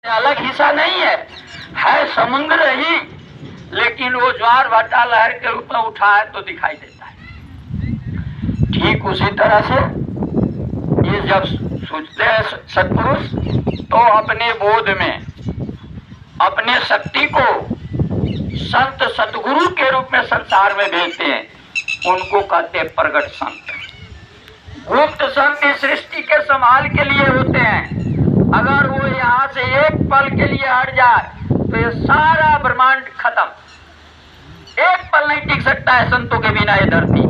अलग हिस्सा नहीं है समुद्र ही, लेकिन वो ज्वार भाटा लहर के रूप में उठा है तो दिखाई देता है। ठीक उसी तरह से ये जब सोचते हैं सत्पुरुष तो अपने बोध में अपने शक्ति को संत सतगुरु के रूप में संसार में भेजते हैं, उनको कहते हैं प्रगट संत। गुप्त संत इस सृष्टि के संभाल के लिए होते हैं। अगर वो यहाँ से एक पल के लिए हट जाए तो ये सारा ब्रह्मांड खत्म, एक पल नहीं टिक सकता है संतों के बिना ये धरती।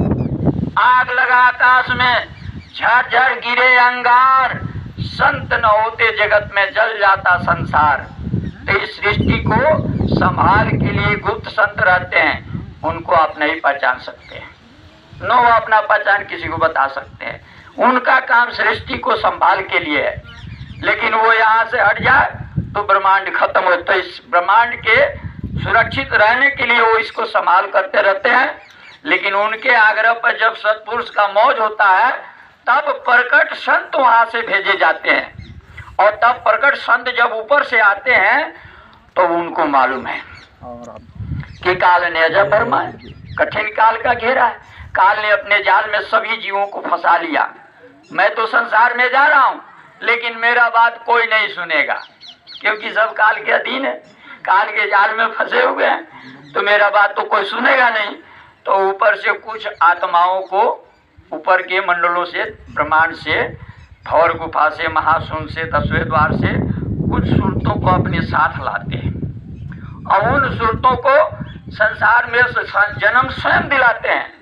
आग लगा आकाश में, झरझर गिरे अंगार, संत न होते जगत में जल जाता संसार। तो इस सृष्टि को संभाल के लिए गुप्त संत रहते हैं, उनको आप नहीं पहचान सकते हैं, न वो अपना पहचान किसी को बता सकते हैं। उनका काम सृष्टि को संभाल के लिए है, लेकिन वो यहाँ से हट जाए तो ब्रह्मांड खत्म हो। तो इस ब्रह्मांड के सुरक्षित रहने के लिए वो इसको संभाल करते रहते हैं। लेकिन उनके आग्रह पर जब सत्पुरुष का मौज होता है तब प्रकट संत वहाँ से भेजे जाते हैं, और तब प्रकट संत जब ऊपर से आते हैं तो उनको मालूम है कि काल ने अजब बर्मा है, कठिन काल का घेरा है। काल ने अपने जाल में सभी जीवों को फंसा लिया। मैं तो संसार में जा रहा हूँ, लेकिन मेरा बात कोई नहीं सुनेगा, क्योंकि सब काल के अधीन है, काल के जाल में फंसे हुए हैं, तो मेरा बात तो कोई सुनेगा नहीं। तो ऊपर से कुछ आत्माओं को ऊपर के मंडलों से, ब्रह्मांड से, भौर गुफा से, महाशून्य से, 10वें द्वार से कुछ सूरतों को अपने साथ लाते हैं, और उन सूरतों को संसार में जन्म स्वयं दिलाते हैं।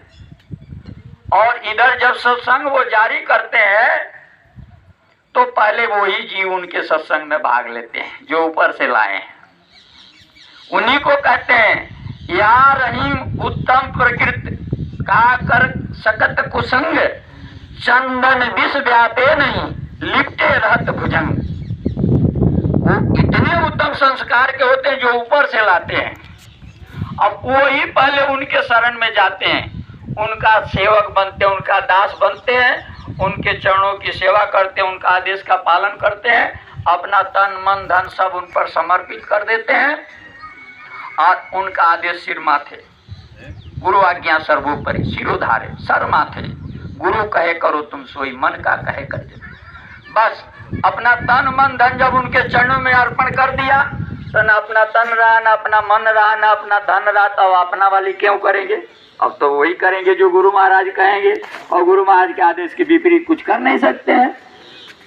और इधर जब सत्संग वो जारी करते हैं तो पहले वो ही जीव उनके सत्संग में भाग लेते हैं जो ऊपर से लाए हैं। उन्हीं को कहते हैं या रहीम उत्तम प्रकृति का कर सकत कुसंग, चंदन विष व्यापे नहीं लिपटे रहत भुजंग। वो इतने उत्तम संस्कार के होते हैं जो ऊपर से लाते हैं। अब वो ही पहले उनके शरण में जाते हैं, उनका सेवक बनते हैं, उनका दास बनते हैं, उनके चरणों की सेवा करते हैं, उनका आदेश का पालन करते हैं, अपना तन मन धन सब उन पर समर्पित कर देते हैं, और उनका आदेश सिर माथे। गुरु आज्ञा सर्वोपरि सिरोधारे सर माथे, गुरु कहे करो तुम सोई मन का कहे कर दे। बस अपना तन मन धन जब उनके चरणों में अर्पण कर दिया तो न अपना तन रहा, न अपना मन रहा, न अपना धन रहा, तो अपना वाली क्यों करेंगे? अब तो वही करेंगे जो गुरु महाराज कहेंगे, और गुरु महाराज के आदेश के विपरीत कुछ कर नहीं सकते हैं।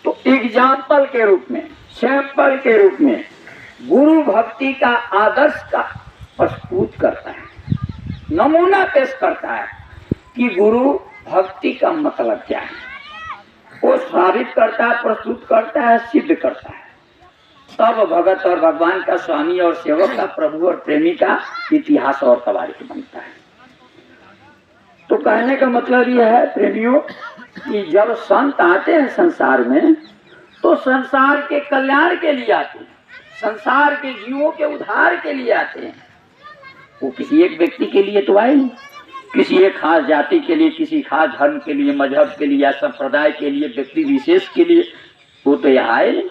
तो एग्जाम्पल के रूप में, सैंपल के रूप में गुरु भक्ति का आदर्श का प्रस्तुत करता है, नमूना पेश करता है कि गुरु भक्ति का मतलब क्या है। वो साबित करता है, प्रस्तुत करता है, सिद्ध करता है। तब भगत और भगवान का स्वामी और सेवक का, प्रभु और प्रेमी का इतिहास और कवायद बनता है। तो कहने का मतलब यह है प्रेमियों कि जब संत आते हैं संसार में तो संसार के कल्याण के लिए आते हैं, संसार के जीवों के उद्धार के लिए आते हैं। वो किसी एक व्यक्ति के लिए तो आए नहीं, किसी एक खास जाति के लिए, किसी खास धर्म के लिए, मजहब के लिए या संप्रदाय के लिए, व्यक्ति विशेष के लिए वो तो यहाँ आए नहीं।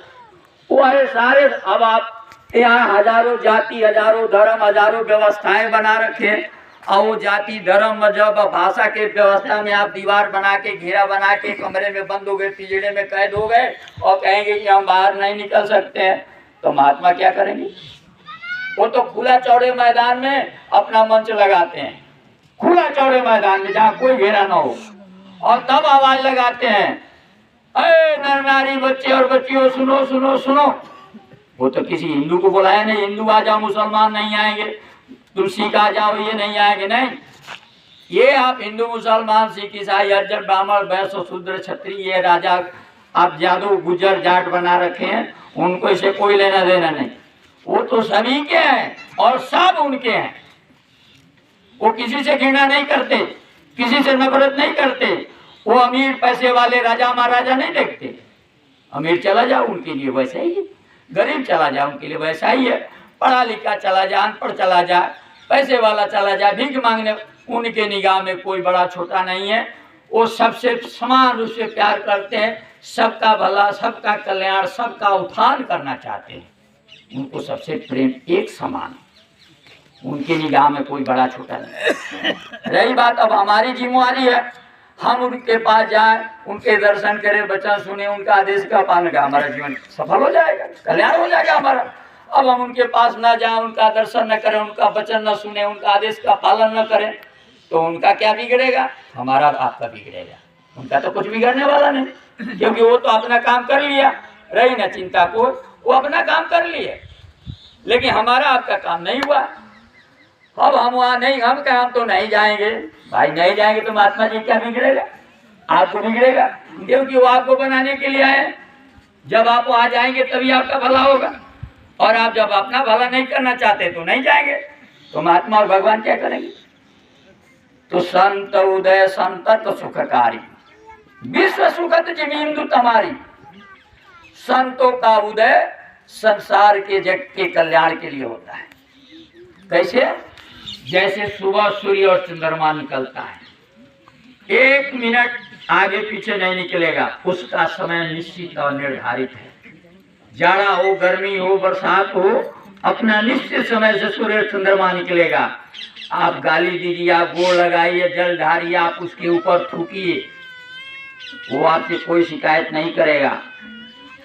वो आए सारे। अब आप यहाँ हजारों जाति, हजारों धर्म, हजारों व्यवस्थाएं बना रखे हैं, और वो जाति धर्म मजहब भाषा के व्यवस्था में आप दीवार बना के, घेरा बना के कमरे में बंद हो गए, पिंजड़े में कैद हो गए, और कहेंगे कि हम बाहर नहीं निकल सकते हैं, तो महात्मा क्या करेंगे? वो तो खुला चौड़े मैदान में अपना मंच लगाते हैं, खुला चौड़े मैदान में जहाँ कोई घेरा ना हो, और तब आवाज लगाते हैं, अरे नर नारी बच्चे और बच्चियों सुनो सुनो सुनो। वो तो किसी हिंदू को बुलाया नहीं, हिंदू आ जाओ, मुसलमान नहीं आएंगे, तुम सिख आ जाओ, ये नहीं आएंगे, नहीं। ये आप हिंदू मुसलमान सिख ईसाई हरिजन ब्राह्मण वैश्य शूद्र क्षत्रिय, ये राजा आप यादव गुजर जाट बना रखे हैं, उनको इसे कोई लेना देना नहीं। वो तो सभी के हैं और सब उनके हैं। वो किसी से घृणा नहीं करते, किसी से नफरत नहीं करते। वो अमीर पैसे वाले राजा महाराजा नहीं देखते। अमीर चला जाओ उनके लिए वैसा ही है, गरीब चला जाए उनके लिए वैसा ही है, पढ़ा लिखा चला जाए, अनपढ़ चला जाए, पैसे वाला चला जाए, भीख मांगने, उनके निगाह में कोई बड़ा छोटा नहीं है। वो सबसे समान रूप से प्यार करते हैं, सबका भला, सबका कल्याण, सबका उत्थान करना चाहते हैं। उनको सबसे प्रेम एक समान, उनकी निगाह में कोई बड़ा छोटा नहीं। रही बात अब हमारी जिम्मेवारी है, हम उनके पास जाएं, उनके दर्शन करें, वचन सुने, उनका आदेश का पालन करें, हमारा जीवन सफल हो जाएगा, कल्याण हो जाएगा हमारा। अब हम उनके पास ना जाएं, उनका दर्शन न करें, उनका वचन न सुने, उनका आदेश का पालन न करें, तो उनका क्या बिगड़ेगा? हमारा आपका बिगड़ेगा। उनका तो कुछ बिगड़ने वाला नहीं, क्योंकि वो तो अपना काम कर लिया, रही ना चिंता को, वो अपना काम कर लिए, लेकिन हमारा आपका काम नहीं हुआ। अब हम वहाँ नहीं, हम क्या, हम तो नहीं जाएंगे भाई, नहीं जाएंगे तो महात्मा जी क्या बिगड़ेगा? आपको बिगड़ेगा, क्योंकि वो आपको बनाने के लिए आए। जब आप वहाँ जाएंगे तभी आपका भला होगा, और आप जब अपना भला नहीं करना चाहते तो नहीं जाएंगे, तो महात्मा और भगवान क्या करेंगे? तो संत उदय संतत सुखकारी, विश्व सुखत जिमींदु तमारी। संतों का उदय संसार के जग के कल्याण के लिए होता है। कैसे? जैसे सुबह सूर्य और चंद्रमा निकलता है, 1 मिनट आगे पीछे नहीं निकलेगा, उसका समय निश्चित और निर्धारित है। जाड़ा हो, गर्मी हो, बरसात हो, अपना निश्चित समय से सूर्य चंद्रमा निकलेगा। आप गाली दीजिए, आप गोड़ लगाइए, जल ढारिए, आप उसके ऊपर थूकिए, वो आपसे कोई शिकायत नहीं करेगा।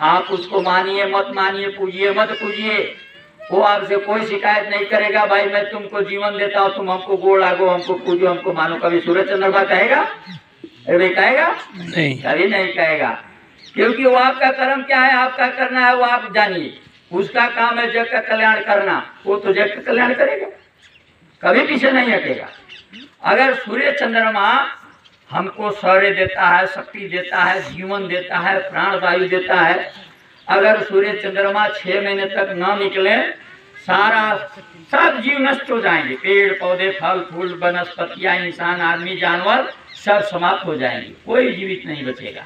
आप उसको मानिए मत मानिए, पूजिए मत पूजिए, वो आपसे कोई शिकायत नहीं करेगा। भाई मैं तुमको जीवन देता हूँ, तुम हमको गोड़ लागो, हमको पूजो, हमको मानो। कभी सूरज चंद्रमा कहेगा? अरे कहेगा? नहीं, कभी नहीं कहेगा, क्योंकि वो आपका कर्म क्या है, आपका करना है, वो आप जानिए। उसका काम है जग का कल्याण करना, वो तो जग का कल्याण करेगा, कभी पीछे नहीं हटेगा। अगर सूर्य चंद्रमा हमको शौर्य देता है, शक्ति देता है, जीवन देता है, प्राण वायु देता है, अगर सूर्य चंद्रमा 6 महीने तक न निकले, सब जीव नष्ट हो जाएंगे। पेड़ पौधे, फल फूल, वनस्पतियां, इंसान, आदमी, जानवर सब समाप्त हो जाएंगे, कोई जीवित नहीं बचेगा।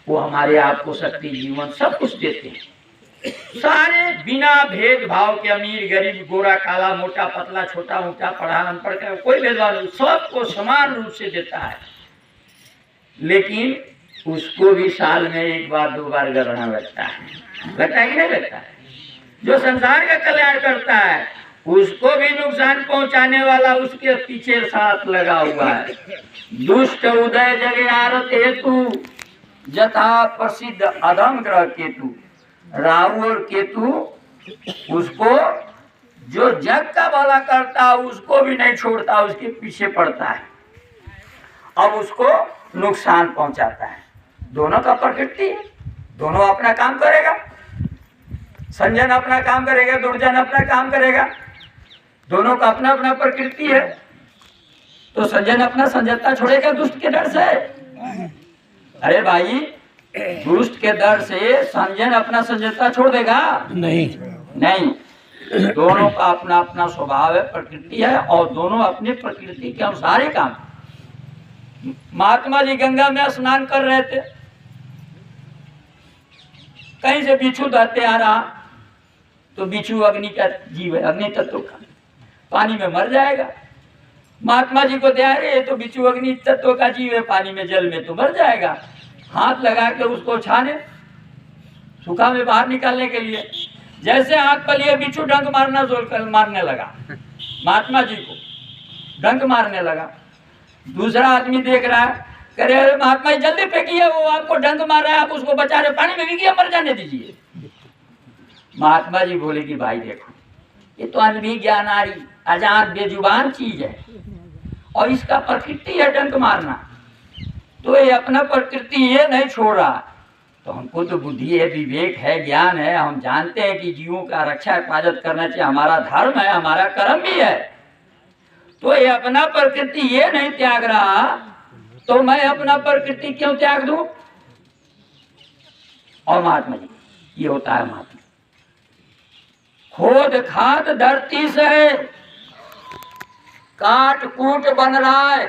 वो हमारे आपको शक्ति, जीवन सब कुछ देते हैं, सारे बिना भेदभाव के, अमीर गरीब, गोरा काला, मोटा पतला, छोटा ऊंचा, पढ़ा अनपढ़ का कोई भेदभाव नहीं, सबको समान रूप से देता है। लेकिन उसको भी साल में 1 बार 2 बार ग्रहण लगता है कि नहीं लगता है? जो संसार का कल्याण करता है उसको भी नुकसान पहुंचाने वाला उसके पीछे साथ लगा हुआ है। दुष्ट उदय जगे आरत हेतु, यथा प्रसिद्ध अधम ग्रह केतु। राहु और केतु उसको जो जग का भला करता है उसको भी नहीं छोड़ता, उसके पीछे पड़ता है, अब उसको नुकसान पहुंचाता है। दोनों का प्रकृति है, दोनों अपना काम करेगा। संजन अपना काम करेगा, दुर्जन अपना काम करेगा, दोनों का अपना अपना प्रकृति है। तो संजन अपना संजता छोड़ेगा दुष्ट के डर से? अरे भाई, दुष्ट के डर से संजन अपना संजता छोड़ देगा? नहीं, दोनों का अपना अपना स्वभाव है, प्रकृति है, और दोनों अपनी प्रकृति के अनुसार ही काम। महात्मा जी गंगा में स्नान कर रहे थे, कहीं से बिच्छू दहते आ रहा, तो बिच्छू अग्नि का जीव है, अग्नि तत्व का, पानी में मर जाएगा। महात्मा जी को ध्यान, ये तो बिच्छू अग्नि तत्व का जीव है, पानी में जल में तो मर जाएगा। हाथ लगा के उसको छाने, सूखा में बाहर निकालने के लिए, जैसे हाथ पर लिए बिच्छू डंक मारना मारने लगा, महात्मा जी को डंक मारने लगा। दूसरा आदमी देख रहा है, कह रहे अरे महात्मा जी जल्दी फेंकिए, वो आपको डंक मार रहा है, आप उसको बचा रहे, पानी में गिर मर जाने दीजिए। महात्मा जी बोले कि भाई देखो, ये तो अनभी ज्ञानारी अजान बेजुबान चीज है, और इसका प्रकृति है डंक मारना, तो ये अपना प्रकृति ये नहीं छोड़ रहा। तो हमको तो बुद्धि है, विवेक है, ज्ञान है, हम जानते हैं कि जीवों का रक्षा हिफाजत करना चाहिए, हमारा धर्म है, हमारा कर्म भी है। तो ये अपना प्रकृति ये नहीं त्याग रहा, तो मैं अपना प्रकृति क्यों त्याग दूं? और महात्मा जी ये होता है महात्मा, खोद खाद धरती से काट कूट बन रहा है,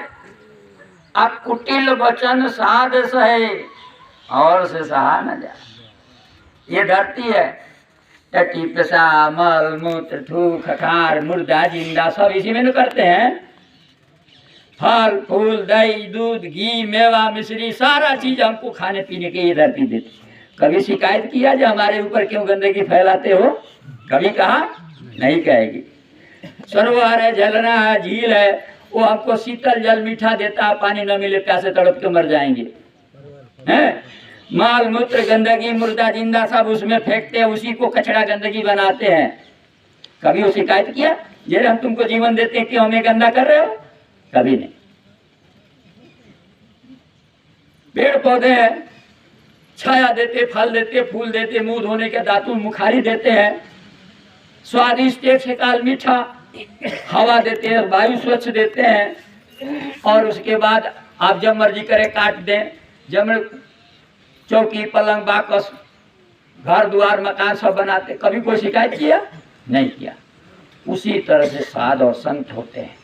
अब कुटिल वचन साध सहे, और से सहा न जाए। ये धरती है, टट्टी पेशाब मल मूत्र थूक खखार मुर्दा जिंदा सब इसी में न करते हैं। फल फूल दही दूध घी मेवा मिश्री सारा चीज हमको खाने पीने के ये धरती देती, कभी शिकायत किया जो हमारे ऊपर क्यों गंदगी फैलाते हो? कभी कहा? नहीं कहेगी। सरोवर है, झरना है, झील है, वो हमको शीतल जल मीठा देता, पानी न मिले प्यासे तड़प के मर जाएंगे। हैं? माल मूत्र गंदगी मुर्दा जिंदा सब उसमें फेंकते हैं, उसी को कचरा गंदगी बनाते हैं। कभी वो शिकायत किया जे हम तुमको जीवन देते हैं कि हमें गंदा कर रहे हो? कभी नहीं। पेड़ पौधे हैं, छाया देते, फल देते, फूल देते, मुंह धोने के दातुन मुखारी देते हैं, स्वादिष्ट एक से काल मीठा हवा देते हैं, वायु स्वच्छ देते हैं, और उसके बाद आप जब मर्जी करें काट दें। जब चौकी पलंग बाकस घर द्वार मकान सब बनाते, कभी कोई शिकायत किया? नहीं किया। उसी तरह से साध और संत होते हैं,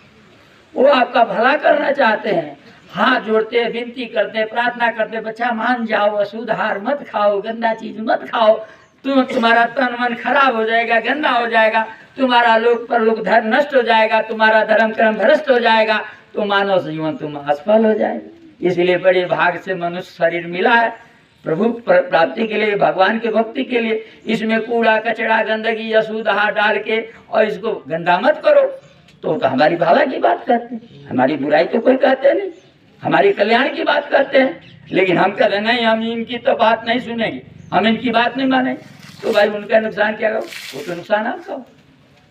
वो आपका भला करना चाहते हैं, हाथ जोड़ते हैं, विनती करते हैं, प्रार्थना करते हैं, बच्चा मान जाओ, अशुद्ध आहार मत खाओ, गंदा चीज मत खाओ, तुम्हारा तन मन खराब हो जाएगा, गंदा हो जाएगा, तुम्हारा लोक परलोक धर्म नष्ट हो जाएगा, तुम्हारा धर्म कर्म भ्रष्ट हो जाएगा, तो मानव जीवन तुम असफल हो जाएगा। इसलिए बड़े भाग से मनुष्य शरीर मिला है प्रभु प्राप्ति के लिए, भगवान के भक्ति के लिए। इसमें कूड़ा कचरा गंदगी अशुद्ध आहार डाल के और इसको गंदा मत करो, तो हमारी भाला की बात करते हैं, हमारी बुराई तो कोई कहते नहीं, हमारी कल्याण की बात करते हैं। लेकिन हम कहते नहीं, हम इनकी तो बात नहीं सुनेंगे, हम इनकी बात नहीं मानेंगे, तो भाई उनका नुकसान क्या करो? वो तो नुकसान आपका हो,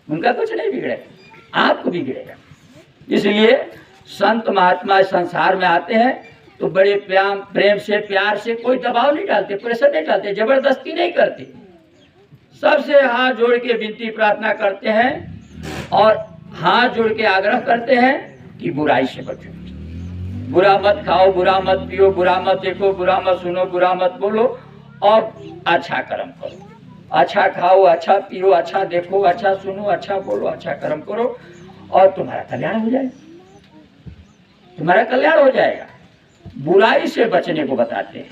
उनका कुछ नहीं बिगड़ेगा, आपको बिगड़ेगा। इसलिए संत महात्मा संसार में आते हैं तो बड़े प्रेम से प्यार से, कोई दबाव नहीं डालते, प्रेशर नहीं डालते, जबरदस्ती नहीं करते, सबसे हाथ जोड़ के विनती प्रार्थना करते हैं और हाथ जोड़ के आग्रह करते हैं कि बुराई से बचो, बुरा मत खाओ, बुरा मत पियो, बुरा मत देखो, बुरा मत सुनो, बुरा मत बोलो, और अच्छा कर्म करो, अच्छा खाओ, अच्छा पियो, अच्छा देखो, अच्छा सुनो, अच्छा बोलो, अच्छा कर्म करो, और तुम्हारा कल्याण हो जाएगा, तुम्हारा कल्याण हो जाएगा। बुराई से बचने को बताते हैं,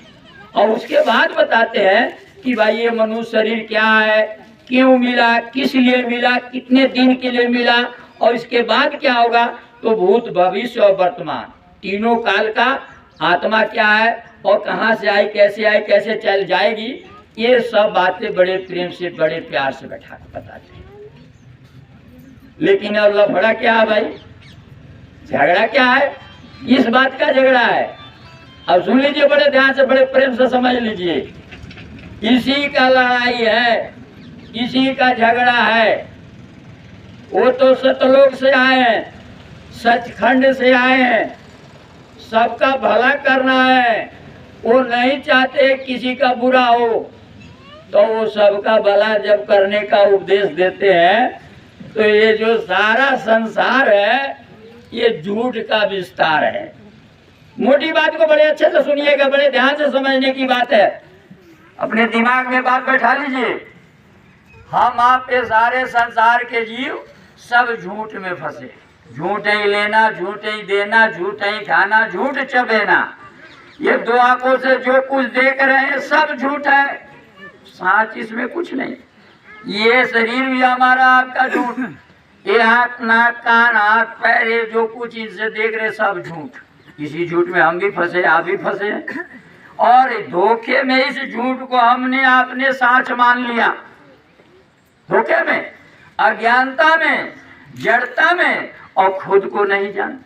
और उसके बाद बताते हैं कि भाई ये मनुष्य शरीर क्या है, क्यों मिला, किस लिए मिला, कितने दिन के लिए मिला, और इसके बाद क्या होगा। तो भूत भविष्य और वर्तमान तीनों काल का आत्मा क्या है, और कहाँ से आई, कैसे चल जाएगी, ये सब बातें बड़े प्रेम से बड़े प्यार से बैठा कर बताते हैं। लेकिन अब लफड़ा क्या है भाई, झगड़ा क्या है, इस बात का झगड़ा है। अब सुन लीजिए बड़े ध्यान से, बड़े प्रेम से समझ लीजिए, इसी का लड़ाई है, इसी का झगड़ा है। वो तो सतलोक से आए हैं, सचखंड से आए हैं, सबका भला करना है, वो नहीं चाहते किसी का बुरा हो, तो वो सबका भला जब करने का उपदेश देते हैं, तो ये जो सारा संसार है ये झूठ का विस्तार है। मोटी बात को बड़े अच्छे से सुनिएगा, बड़े ध्यान से समझने की बात है, अपने दिमाग में बात बैठा लीजिए। हम आप पे सारे संसार के जीव सब झूठ में फंसे, झूठ ही लेना, झूठ ही देना, झूठ ही खाना, झूठ चबेना, ये दो आंखों से जो कुछ देख रहे हैं सब झूठ है, सच इसमें कुछ नहीं। ये शरीर भी हमारा आपका झूठ, ये हाथ नाक कान हाथ पैर, ये जो कुछ इनसे देख रहे सब झूठ। इसी झूठ में हम भी फंसे, आप भी फंसे, और धोखे में इस झूठ को हमने आपने सच मान लिया, धोखे में, अज्ञानता में, जड़ता में, और खुद को नहीं जान,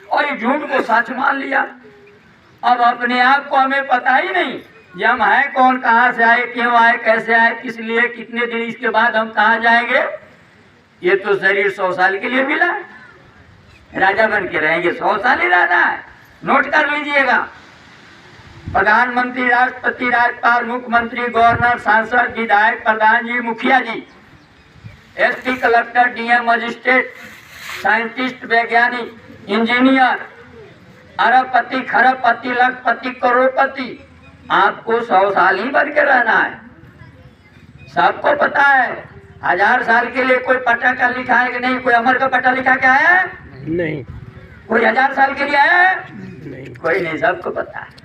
और ये झूठ को सच मान लिया। अब अपने आप को हमें पता ही नहीं कि हम हैं कौन, कहाँ से आए, क्यों आए, कैसे आए, किस लिए, कितने दिन इसके बाद हम कहाँ जाएंगे। ये तो शरीर 100 साल के लिए मिला है, राजा बन के रहेंगे, 100 साल ही रहना है, नोट कर लीजिएगा। प्रधानमंत्री, राष्ट्रपति, राज्यपाल, मुख्यमंत्री, गवर्नर, सांसद, विधायक, प्रधान जी, मुखिया जी, SP, collector, DM, magistrate, scientist, वैज्ञानिक, इंजीनियर, अरबपति, खरबपति, लखपति, करोड़पति, आपको 100 साल ही बन के रहना है, सबको पता है। 1000 साल के लिए कोई पट्टा का लिखा है कि नहीं, कोई अमर का पट्टा लिखा क्या है? नहीं। कोई 1000 साल के लिए है? नहीं, कोई नहीं, सबको पता है।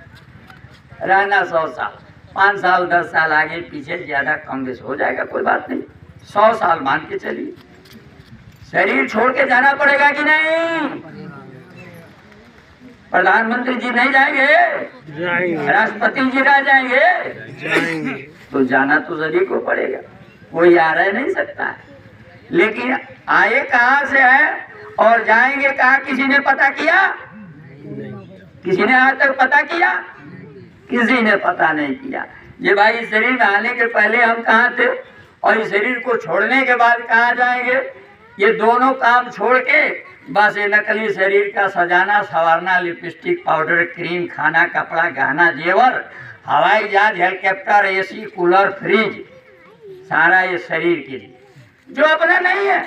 रहना 100 साल, 5 साल 10 साल आगे पीछे ज्यादा कम बेस हो जाएगा, कोई बात नहीं, 100 साल मान के चलिए। शरीर छोड़ के जाना पड़ेगा कि नहीं? प्रधानमंत्री जी नहीं जाएंगे, राष्ट्रपति जी रह जाएंगे, तो जाना तो सभी को पड़ेगा, कोई आ रह नहीं सकता है। लेकिन आए कहाँ से है और जाएंगे कहाँ, किसी ने पता किया? किसी ने आज तक पता किया? किसी ने पता नहीं किया। ये भाई इस शरीर में आने के पहले हम कहाँ थे और इस शरीर को छोड़ने के बाद कहाँ जाएंगे, ये दोनों काम छोड़ के बस ये नकली शरीर का सजाना संवारना, लिपस्टिक पाउडर क्रीम, खाना कपड़ा गहना जेवर, हवाई जहाज हेलीकॉप्टर एसी कूलर फ्रिज, सारा ये शरीर के लिए जो अपना नहीं है,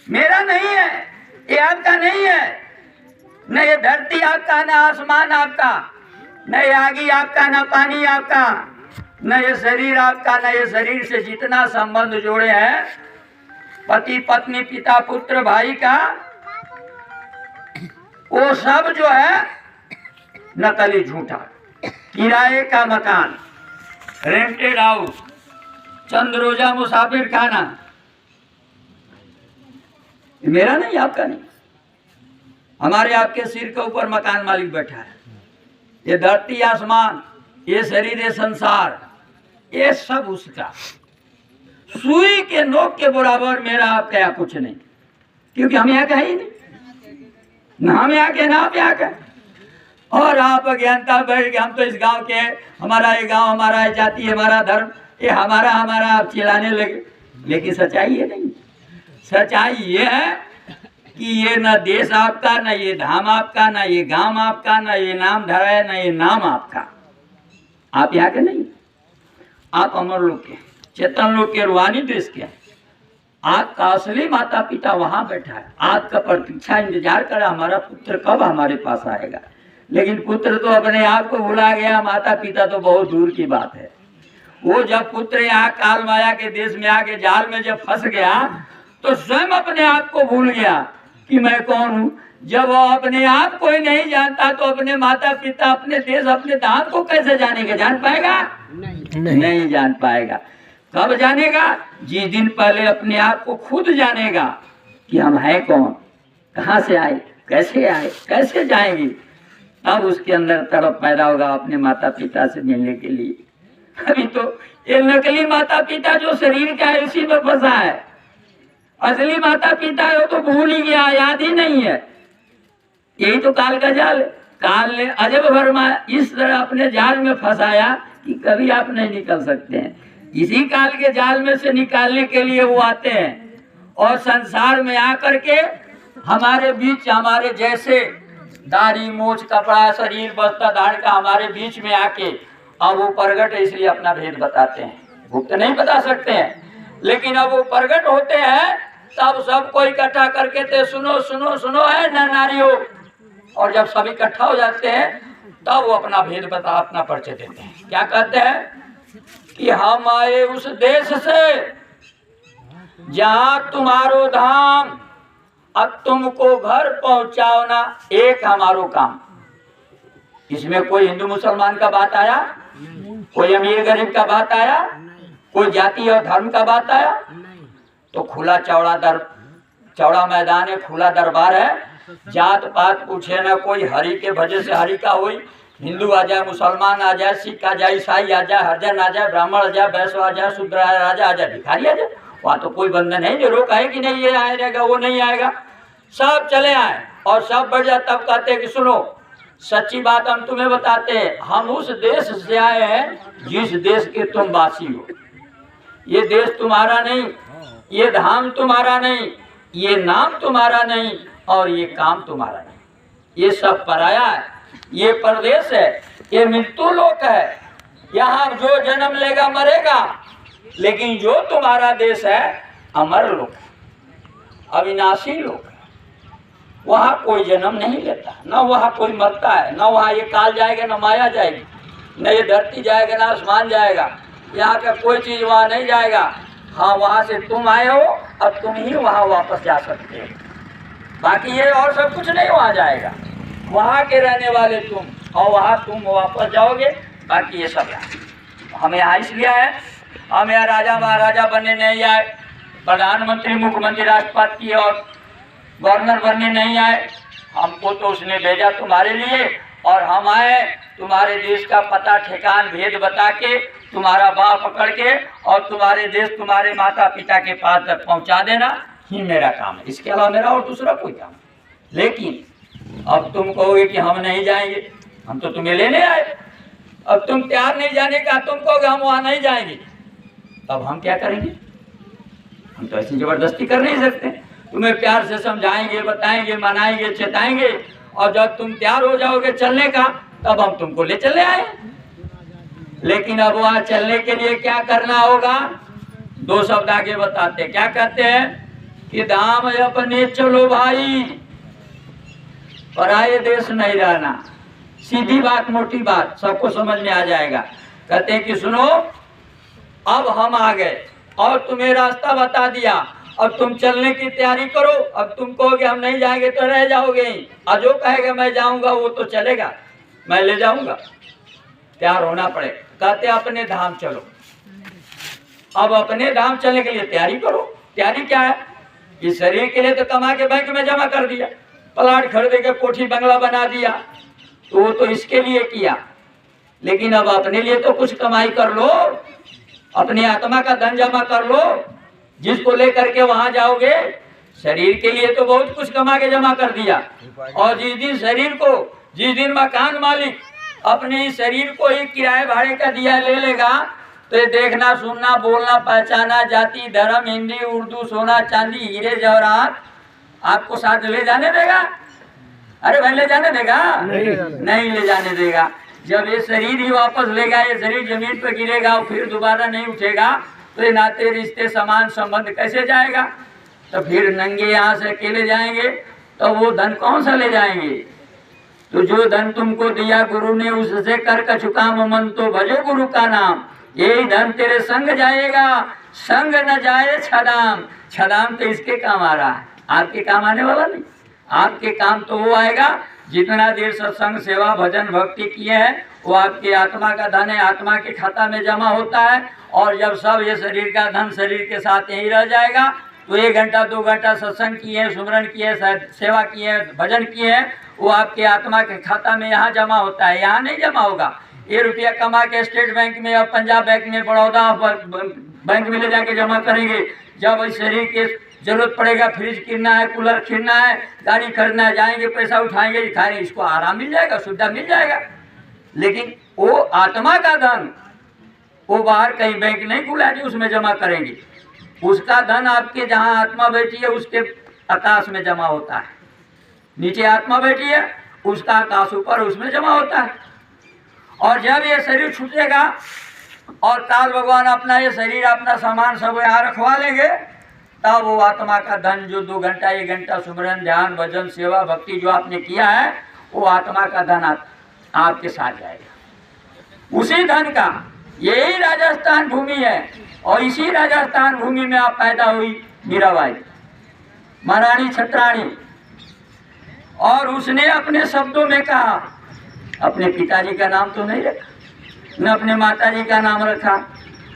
मेरा नहीं है, ये आपका नहीं है। न ये धरती आपका, न आसमान आपका, न ये आगी आपका, न पानी आपका, न ये शरीर आपका, न ये शरीर से जितना संबंध जोड़े हैं पति पत्नी पिता पुत्र भाई का, वो सब जो है नकली झूठा। किराए का मकान, रेंटेड हाउस, चंद रोजा मुसाफिर खाना, मेरा नहीं आपका नहीं, हमारे आपके सिर के ऊपर मकान मालिक बैठा है। ये धरती आसमान, ये शरीर ये संसार, ये सब उसका। सुई के नोक के बराबर मेरा आपका या कुछ नहीं, क्योंकि हम यहाँ का ही नहीं, ना हम यहाँ के ना आप यहाँ का। और आप अज्ञानता बैठ के हम तो इस गांव के, हमारा ये गांव, हमारा ये जाति, हमारा धर्म, ये हमारा आप चिल्लाने लगे। लेकिन सच्चाई ये नहीं, सच्चाई ये है कि ये न देश आपका, न ये धाम आपका, न ये गांव आपका, न ये नाम धरा है, न ये नाम आपका। आप यहाँ के नहीं, आप अमर लोग के, चेतन लोग के, रूहानी देश के। आपका असली माता पिता वहां बैठा है, आपका प्रतीक्षा इंतजार कर हमारा पुत्र कब हमारे पास आएगा। लेकिन पुत्र तो अपने आप को भुला गया, माता पिता तो बहुत दूर की बात है। वो जब पुत्र यहाँ काल माया के देश में आके जाल में जब फंस गया तो स्वयं अपने आप को भूल गया कि मैं कौन हूँ। जब वो अपने आप को ही नहीं जानता तो अपने माता पिता, अपने देश, अपने धाम को कैसे जानेगा? जान पाएगा? नहीं जान पाएगा। कब जानेगा? जिस दिन पहले अपने आप को खुद जानेगा कि हम हैं कौन, कहाँ से आए, कैसे जाएंगे, तब उसके अंदर तड़प पैदा होगा अपने माता पिता से मिलने के लिए। अभी तो ये नकली माता पिता जो शरीर का है उसी में फंसा है। असली माता पिता है वो तो भूल ही गया, याद ही नहीं है। यही तो काल का जाल है। काल ने अजब वर्मा इस तरह अपने जाल में फंसाया कि कभी आप नहीं निकल सकते हैं। इसी काल के जाल में से निकालने के लिए वो आते हैं और संसार में आकर के हमारे बीच, हमारे जैसे दाढ़ी मूछ कपड़ा शरीर बस्ता धाड़ का हमारे बीच में आके अब वो प्रगट है, इसलिए अपना भेद बताते हैं। गुप्त नहीं बता सकते हैं, लेकिन अब वो प्रगट होते हैं तब सबको इकट्ठा करके ते सुनो सुनो सुनो है न नारियों। और जब सब इकट्ठा हो जाते हैं तब वो अपना भेद बता, अपना परिचय देते हैं। क्या कहते हैं कि हम आए उस देश से जहां तुम्हारो धाम, अब तुमको घर पहुंचाओ ना एक हमारो काम। इसमें कोई हिंदू मुसलमान का बात आया, कोई अमीर गरीब का बात आया, कोई जाति और धर्म का बात आया? तो खुला चौड़ा मैदान है, खुला दरबार है। जात पात पूछे ना कोई, हरि के भजे से हरि का होई। हिंदू आ जाए, मुसलमान आ जाए, सिख आ जाए, ईसाई आ जाए, हरिजन आ जाए, ब्राह्मण आ जाए, वैश्य आ जाए, शूद्र राजा आ जाए, भिखारी आ जाए, वहाँ तो कोई बंधन है जो रोका है कि नहीं ये आएगा वो नहीं आएगा। सब चले आए और सब बढ़ जाए। तब कहते हैं कि सुनो सच्ची बात हम तुम्हें बताते हैं, हम उस देश से आए हैं जिस देश के तुम वासी हो। ये देश तुम्हारा नहीं, ये धाम तुम्हारा नहीं, ये नाम तुम्हारा नहीं और ये काम तुम्हारा नहीं। ये सब पराया है, ये परदेश है, ये मृत्यु लोक है। यहाँ जो जन्म लेगा मरेगा, लेकिन जो तुम्हारा देश है अमर लोक है, अविनाशी लोक है। वहाँ कोई जन्म नहीं लेता, न वहाँ कोई मरता है, न वहाँ ये काल जाएगा, न माया जाएगी, न ये धरती जाएगा, न आसमान जाएगा। यहाँ का कोई चीज वहाँ नहीं जाएगा। हाँ, वहाँ से तुम आए हो, अब तुम ही वहाँ वापस जा सकते हो। बाकी ये और सब कुछ नहीं वहाँ जाएगा। वहाँ के रहने वाले तुम, और वहाँ तुम वापस जाओगे। बाकी ये सब हमें यहाँ इसलिए आए, हम यहाँ राजा महाराजा बनने नहीं आए, प्रधानमंत्री मुख्यमंत्री राष्ट्रपति और गवर्नर बनने नहीं आए। हमको तो उसने भेजा तुम्हारे लिए, और हम आए तुम्हारे देश का पता ठिकान भेद बता के, तुम्हारा बाह पकड़ के और तुम्हारे देश तुम्हारे माता पिता के पास तक पहुंचा देना ही मेरा काम है। इसके अलावा मेरा और दूसरा कोई काम नहीं। लेकिन अब तुम कहोगे कि हम नहीं जाएंगे, हम तो तुम्हें लेने आए, अब तुम तैयार नहीं जाने का, तुम कहोगे हम वहाँ नहीं जाएंगे, तब हम क्या करेंगे? हम तो ऐसी जबरदस्ती कर नहीं सकते। तुम्हें प्यार से समझाएंगे, बताएंगे, मनाएंगे, चेताएंगे, और जब तुम तैयार हो जाओगे चलने का, तब हम तुमको ले चले आए। लेकिन अब वहाँ चलने के लिए क्या करना होगा? 2 शब्द आगे बताते, क्या कहते हैं कि धाम अपने चलो भाई, पराये देश नहीं रहना। सीधी बात, मोटी बात, सबको समझ में आ जाएगा। कहते हैं कि सुनो, अब हम आ गए और तुम्हें रास्ता बता दिया, अब तुम चलने की तैयारी करो। अब तुम कहोगे हम नहीं जाएंगे तो रह जाओगे ही, और जो कहेगा मैं जाऊंगा वो तो चलेगा, मैं ले जाऊंगा। तैयार होना पड़ेगा। कहते अपने धाम चलो। अब अपने धाम चलने के लिए तैयारी करो। तैयारी क्या है? इस शरीर के लिए तो कमा के बैंक में जमा कर दिया, प्लाट खरीदे के कोठी बंगला बना दिया, तो वो तो इसके लिए किया। लेकिन अब अपने लिए तो कुछ कमाई कर लो, अपनी आत्मा का धन जमा कर लो, जिसको लेकर के वहां जाओगे। शरीर के लिए तो बहुत कुछ कमा के जमा कर दिया, और जिस दिन शरीर को, जिस दिन मकान मालिक अपने शरीर को ही किराए भाड़े का दिया ले लेगा, तो ये देखना, सुनना, बोलना, पहचाना, जाति, धर्म, हिंदी, उर्दू, सोना, चांदी, हीरे जवाहरात आपको साथ ले जाने देगा? अरे भाई ले जाने देगा? नहीं ले जाने देगा। जब ये शरीर ही वापस लेगा, ये शरीर जमीन पर गिरेगा और फिर दोबारा नहीं उठेगा, तो ये नाते रिश्ते समान संबंध कैसे जाएगा? तो फिर नंगे यहाँ से अकेले जाएंगे, तो वो धन कौन सा ले जाएंगे? तो जो धन तुमको दिया गुरु ने, उससे कर कछुकाम मन तो भजो गुरु का नाम। यही धन तेरे संग जाएगा, संग न जाए छदाम। छदाम तो इसके काम आ रहा है, आपके काम आने वाला नहीं। आपके काम तो वो आएगा जितना देर सत्संग, सेवा, भजन, भक्ति किए हैं, वो आपकी आत्मा का धन है, आत्मा के खाता में जमा होता है। और जब सब ये शरीर का धन शरीर के साथ यही रह जाएगा, तो 1 घंटा 2 घंटा सत्संग किए, सुमरन किए, सेवा किए, भजन किए, वो आपके आत्मा के खाता में यहाँ जमा होता है, यहाँ नहीं जमा होगा। ये रुपया कमा के स्टेट बैंक में या पंजाब बैंक में, बड़ौदा बैंक में ले जाके जमा करेंगे। जब इस शरीर के जरूरत पड़ेगा, फ्रिज किनना है, कूलर खरीदना है, गाड़ी खरीदना है, जाएंगे, पैसा उठाएंगे, खाएंगे, इसको आराम मिल जाएगा, सुविधा मिल जाएगा। लेकिन वो आत्मा का धन वो बाहर कहीं बैंक नहीं खुला जी, उसमें जमा करेंगे। उसका धन आपके जहाँ आत्मा बैठी है उसके आकाश में जमा होता है। नीचे आत्मा बैठी है, उसका आकाश ऊपर, उसमें जमा होता है। और जब ये शरीर छूटेगा और काल भगवान अपना ये शरीर, अपना सामान सब यहाँ रखवा लेंगे, तब वो आत्मा का धन जो 2 घंटा 1 घंटा सुमरन, ध्यान, भजन, सेवा, भक्ति जो आपने किया है, वो आत्मा का धन आपके साथ जाएगा। उसी धन का यही राजस्थान भूमि है, और इसी राजस्थान भूमि में आप पैदा हुई मीराबाई, महारानी छत्राणी। और उसने अपने शब्दों में कहा, अपने पिताजी का नाम तो नहीं रखा, न अपने माताजी का नाम रखा,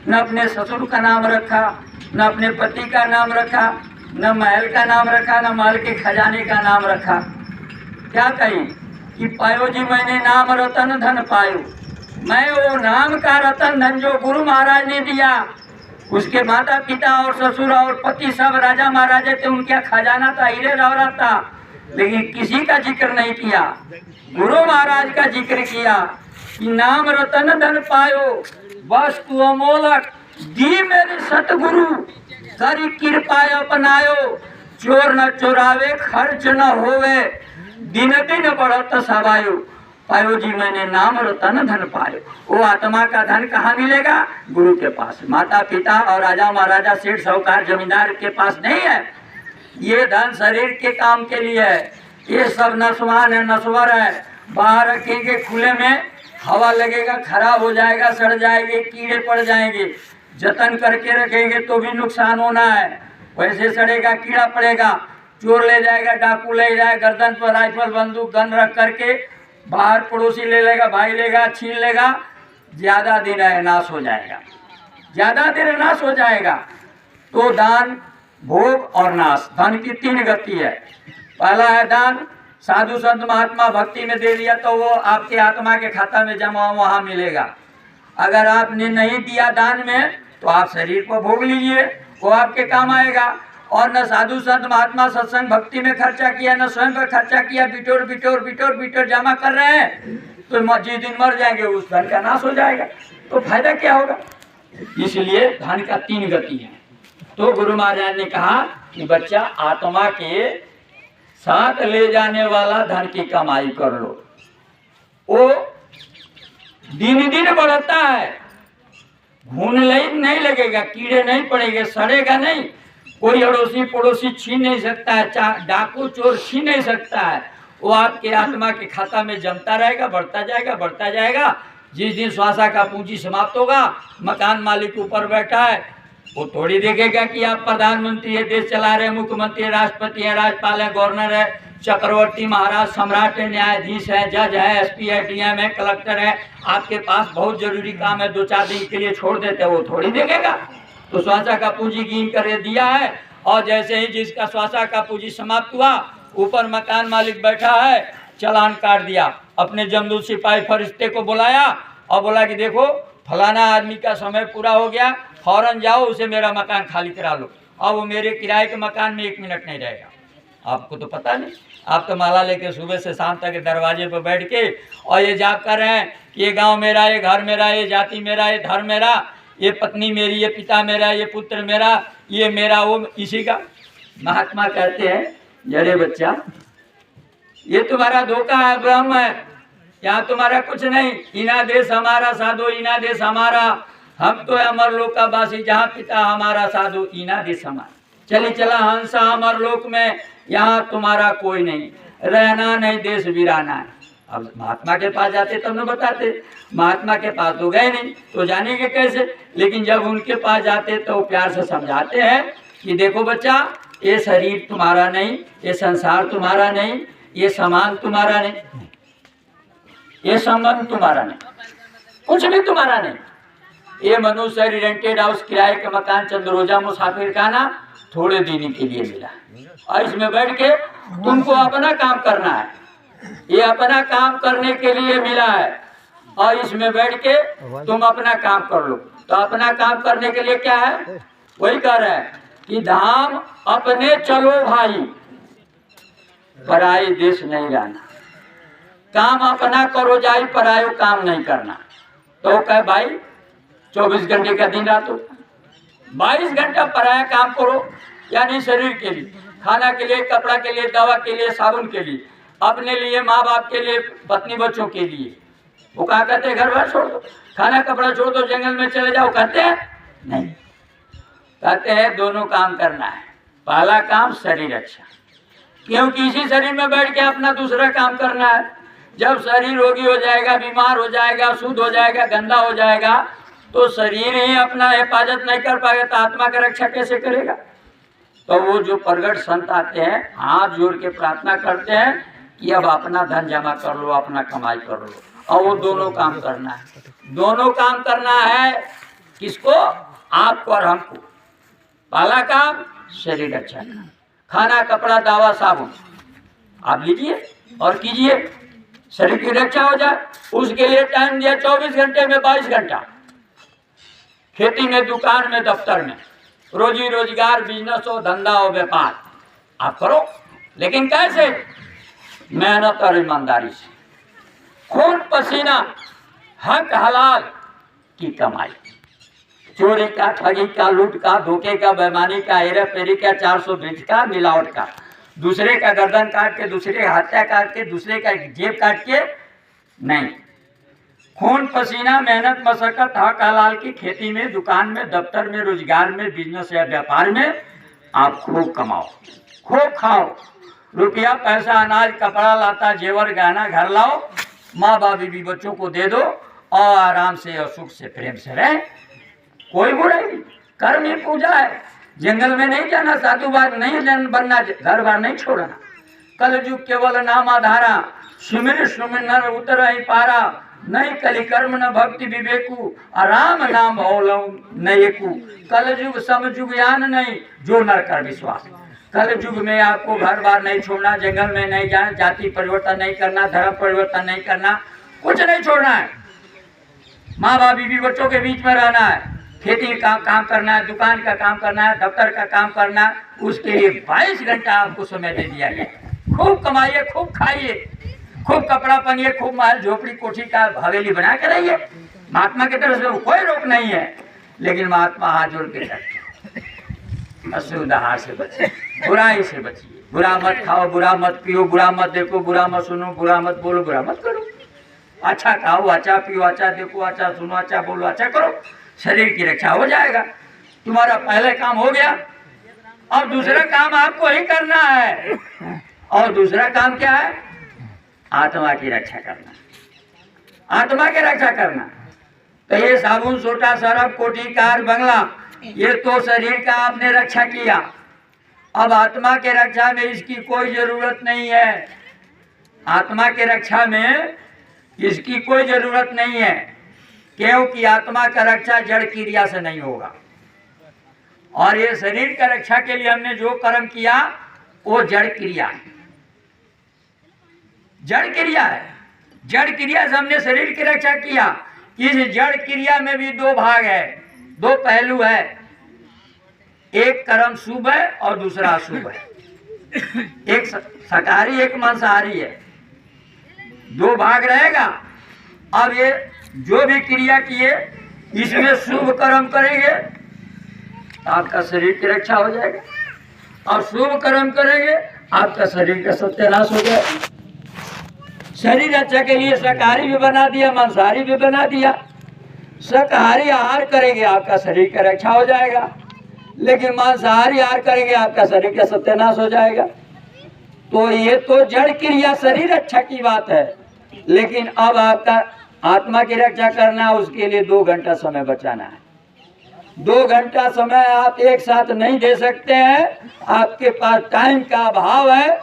न अपने ससुर का नाम रखा, न अपने पति का नाम रखा, न महल का नाम रखा, न महल के खजाने का नाम रखा। क्या कही कि पायो जी मैंने नाम रतन धन पायो। मैं वो नाम का रतन धन जो गुरु महाराज ने दिया, उसके माता पिता और ससुर और पति सब राजा महाराजे थे, उनका खजाना था, हीरे जवाहरात था, लेकिन किसी का जिक्र नहीं किया। गुरु महाराज का जिक्र किया कि नाम रतन धन पायो, वस्तु अमोलक दी मेरे सतगुरु, करी कृपा अपनायो, चोर न चोरावे, खर्च न होवे, दिन दिन बढ़त सवायो। पायो जी मैंने नाम रतन धन पायो। वो आत्मा का धन कहाँ मिलेगा? गुरु के पास। माता पिता और राजा महाराजा, सेठ साहूकार, जमींदार के पास नहीं है। ये धन शरीर के काम के लिए है। ये सब नस्वान है, नस्वर है। बाहर रखेंगे खुले में, हवा लगेगा, खराब हो जाएगा, सड़ जाएंगे, कीड़े पड़ जाएंगे। जतन करके रखेंगे तो भी नुकसान होना है, वैसे सड़ेगा, कीड़ा पड़ेगा, चोर ले जाएगा, डाकू ले जाएगा, गर्दन पर राइफल बंदूक गन रख करके बाहर पड़ोसी ले लेगा, भाई लेगा, छीन लेगा, ज़्यादा दिन है नाश हो जाएगा, ज़्यादा देर नाश हो जाएगा। तो दान, भोग और नाश, धन की 3 गति है। पहला है दान, साधु संत महात्मा भक्ति में दे दिया तो वो आपके आत्मा के खाता में जमा वहाँ मिलेगा। अगर आपने नहीं दिया दान में तो आप शरीर को भोग लीजिए, वो आपके काम आएगा। और न साधु संत महात्मा सत्संग भक्ति में खर्चा किया, न स्वयं पर खर्चा किया, बिटोर बिटोर बिटोर बिटोर जमा कर रहे हैं, तो जिस दिन मर जाएंगे उस धन का नाश हो जाएगा, तो फायदा क्या होगा। इसलिए धन का 3 गति है। तो गुरु महाराज ने कहा कि बच्चा आत्मा के साथ ले जाने वाला धन की कमाई कर लो, वो दिन दिन बढ़ता है, घून नहीं लगेगा, कीड़े नहीं पड़ेंगे, सड़ेगा नहीं, कोई अड़ोसी पड़ोसी छीन नहीं सकता है, डाकू चोर छीन नहीं सकता है, वो आपके आत्मा के खाता में जमता रहेगा, बढ़ता जाएगा बढ़ता जाएगा। जिस दिन श्वासा का पूंजी समाप्त होगा, मकान मालिक ऊपर बैठा है, वो थोड़ी देखेगा कि आप प्रधानमंत्री है, देश चला रहे, मुख्यमंत्री है, राष्ट्रपति है, राज्यपाल है, गवर्नर है, चक्रवर्ती महाराज, सम्राट है, न्यायाधीश है, जज है, एसपी है, डीएम है, कलेक्टर है, आपके पास बहुत जरूरी काम है, 2-4 दिन के लिए छोड़ देते, वो थोड़ी देखेगा। तो श्वासा का पूंजी गिन कर दिया है, और जैसे ही जिसका श्वासा का पूंजी समाप्त हुआ, ऊपर मकान मालिक बैठा है, चालान काट दिया, अपने जमदूत सिपाही फरिश्ते को बुलाया और बोला कि देखो फलाना आदमी का समय पूरा हो गया, फौरन जाओ उसे मेरा मकान खाली करा लो। अब वो मेरे किराए के मकान में 1 मिनट नहीं रहेगा। आपको तो पता नहीं, आप तो माला लेके सुबह से शाम तक दरवाजे पर बैठ के और ये जाप कर रहे हैं कि ये गांव मेरा, ये घर मेरा, ये जाति मेरा, ये धर्म मेरा, ये पत्नी मेरी, ये पिता मेरा, ये पुत्र मेरा, ये मेरा, वो इसी का। महात्मा कहते हैं जरे बच्चा, ये तुम्हारा धोखा है, ब्रह्म है, यहाँ तुम्हारा कुछ नहीं। इना देश हमारा साधो, इना देश हमारा, हम तो अमर लोक का वासी, जहाँ पिता हमारा साधो, इना देश हमारा। चली चला हंसा अमर लोक में, यहाँ तुम्हारा कोई नहीं, रहना नहीं देश वीराना है। अब महात्मा के पास जाते तब न बताते, महात्मा के पास तो गए नहीं तो जानेंगे कैसे। लेकिन जब उनके पास जाते तो प्यार से समझाते हैं कि देखो बच्चा, ये शरीर तुम्हारा नहीं, ये संसार तुम्हारा नहीं, ये सामान तुम्हारा नहीं, ये संबंध तुम्हारा नहीं, कुछ भी तुम्हारा नहीं। ये मनुष्य रेंटेड हाउस, किराए के मकान, चंद्रोजा मुसाफिर खाना थोड़े दिन के लिए मिला, और इसमें बैठ के तुमको अपना काम करना है, ये अपना काम करने के लिए मिला है, और इसमें बैठ के तुम अपना काम कर लो। तो अपना काम करने के लिए क्या है, वही कह रहे हैं कि धाम अपने चलो भाई, पराये देश नहीं रहना, काम अपना करो जाई, परायो काम नहीं करना। तो कहे भाई 24 घंटे का दिन रात हो, 22 घंटा पराया काम करो, यानी शरीर के लिए, खाना के लिए, कपड़ा के लिए, दवा के लिए, साबुन के लिए, अपने लिए, माँ बाप के लिए, पत्नी बच्चों के लिए। वो कहा कहते हैं घर बार छोड़ दो, खाना कपड़ा छोड़ दो, जंगल में चले जाओ, कहते हैं नहीं, कहते हैं दोनों काम करना है। पहला काम शरीर अच्छा, क्योंकि इसी शरीर में बैठ के अपना दूसरा काम करना है। जब शरीर रोगी हो जाएगा, बीमार हो जाएगा, शुद्ध हो जाएगा, गंदा हो जाएगा, तो शरीर ही अपना हिफाजत नहीं कर पाएगा तो आत्मा का रक्षा कैसे करेगा। तो वो जो प्रगट संत आते हैं, हाथ जोड़ के प्रार्थना करते हैं कि अब अपना धन जमा कर लो, अपना कमाई कर लो, और वो दोनों काम करना है। दोनों काम करना है किसको, आपको और हमको। पहला काम शरीर अच्छा है, खाना कपड़ा दवा साबुन आप लीजिए और कीजिए, शरीर की रक्षा हो जाए। उसके लिए टाइम दिया 24 घंटे में 22 घंटा, खेती में, दुकान में, दफ्तर में, रोजी रोजगार, बिजनेस हो, धंधा हो, व्यापार आप करो, लेकिन कैसे, मेहनत और ईमानदारी से, खून पसीना, हक हलाल की कमाई, चोरी का, ठगी का, लूट का, धोखे का, बेईमानी का, हेरा फेरी का, 420 का, मिलावट का, दूसरे का गर्दन काट के, दूसरे का हत्या काट के, दूसरे का जेब काट के नहीं। खून पसीना, मेहनत मशक्कत, हक हलाल की खेती में, दुकान में, दफ्तर में, रोजगार में, बिजनेस या व्यापार में आप खूब कमाओ, खूब खाओ, रुपया पैसा, अनाज, कपड़ा लाता, जेवर गहना घर लाओ, माँ बाप बीवी बच्चों को दे दो, और आराम से और सुख से प्रेम से रहे। कोई बुराई नहीं, कर्म ही पूजा है। जंगल में नहीं जाना, साधु बाग नहीं बनना, घर बार नहीं छोड़ना। कल युग केवल नाम आधारा, सुमिर सुमिर नर उतर ही पारा, नहीं कली कर्म न भक्ति विवेकु, राम नाम भौलऊ न एकु, कल युग समयुग यान नहीं, जो नर कर विश्वास। कल युग में आपको घर बार नहीं छोड़ना, जंगल में नहीं जाना, जाति परिवर्तन नहीं करना, धर्म परिवर्तन नहीं करना, कुछ नहीं छोड़ना है। माँ बाप बीवी बच्चों के बीच में रहना है, खेती का काम करना है, दुकान का काम करना है, दफ्तर का काम करना है। उसके लिए 22 घंटा आपको समय दे दिया गया। खूब कमाइए, खूब खाइए, खूब कपड़ा पहनिए, खूब महल झोपड़ी कोठी का हवेली बना के रहिए। महात्मा की तरफ से कोई रोक नहीं है, लेकिन महात्मा हाथ जोड़ के कहते असुविधा से बचिए, बुराई से बचिए। बुरा मत खाओ, बुरा मत पियो, बुरा मत देखो, बुरा मत सुनो, बुरा मत बोलो, बुरा मत करो। अच्छा खाओ, अच्छा पियो, अच्छा देखो, अच्छा सुनो, अच्छा बोलो, अच्छा करो। शरीर की रक्षा हो जाएगा। तुम्हारा पहले काम हो गया, अब दूसरा काम आपको ही करना है। और दूसरा काम क्या है? आत्मा की रक्षा करना, आत्मा की रक्षा करना। तो ये साबुन, सोटा, सरफ, कोठी, कार, बंगला, ये तो शरीर का आपने रक्षा किया। अब आत्मा के रक्षा में इसकी कोई जरूरत नहीं है। आत्मा के रक्षा में इसकी कोई जरूरत नहीं है, क्योंकि आत्मा का रक्षा जड़ क्रिया से नहीं होगा। और ये शरीर का रक्षा के लिए हमने जो कर्म किया वो जड़ क्रिया है, जड़ क्रिया है। जड़ क्रिया से हमने शरीर की रक्षा किया। इस जड़ क्रिया में भी दो भाग है, दो पहलू है। एक कर्म शुभ है और दूसरा अशुभ है। एक शाकाहारी, एक मांसाहारी है, दो भाग रहेगा। अब ये जो भी क्रिया किए इसमें शुभ कर्म करेंगे आपका शरीर की रक्षा हो जाएगा, और शुभ कर्म करेंगे आपका शरीर का सत्यानाश हो जाएगा। शरीर रक्षा के लिए शाकाहारी भी बना दिया, मांसाहारी भी बना दिया। शाकाहारी आहार करेंगे आपका शरीर का रक्षा हो जाएगा, लेकिन मांसाहारी आहार करेंगे आपका शरीर का सत्यानाश हो जाएगा। तो ये तो जड़ क्रिया शरीर रक्षा की बात है, लेकिन अब आपका आत्मा की रक्षा करना, उसके लिए 2 घंटा समय बचाना है। 2 घंटा समय आप एक साथ नहीं दे सकते हैं, आपके पास टाइम का अभाव है,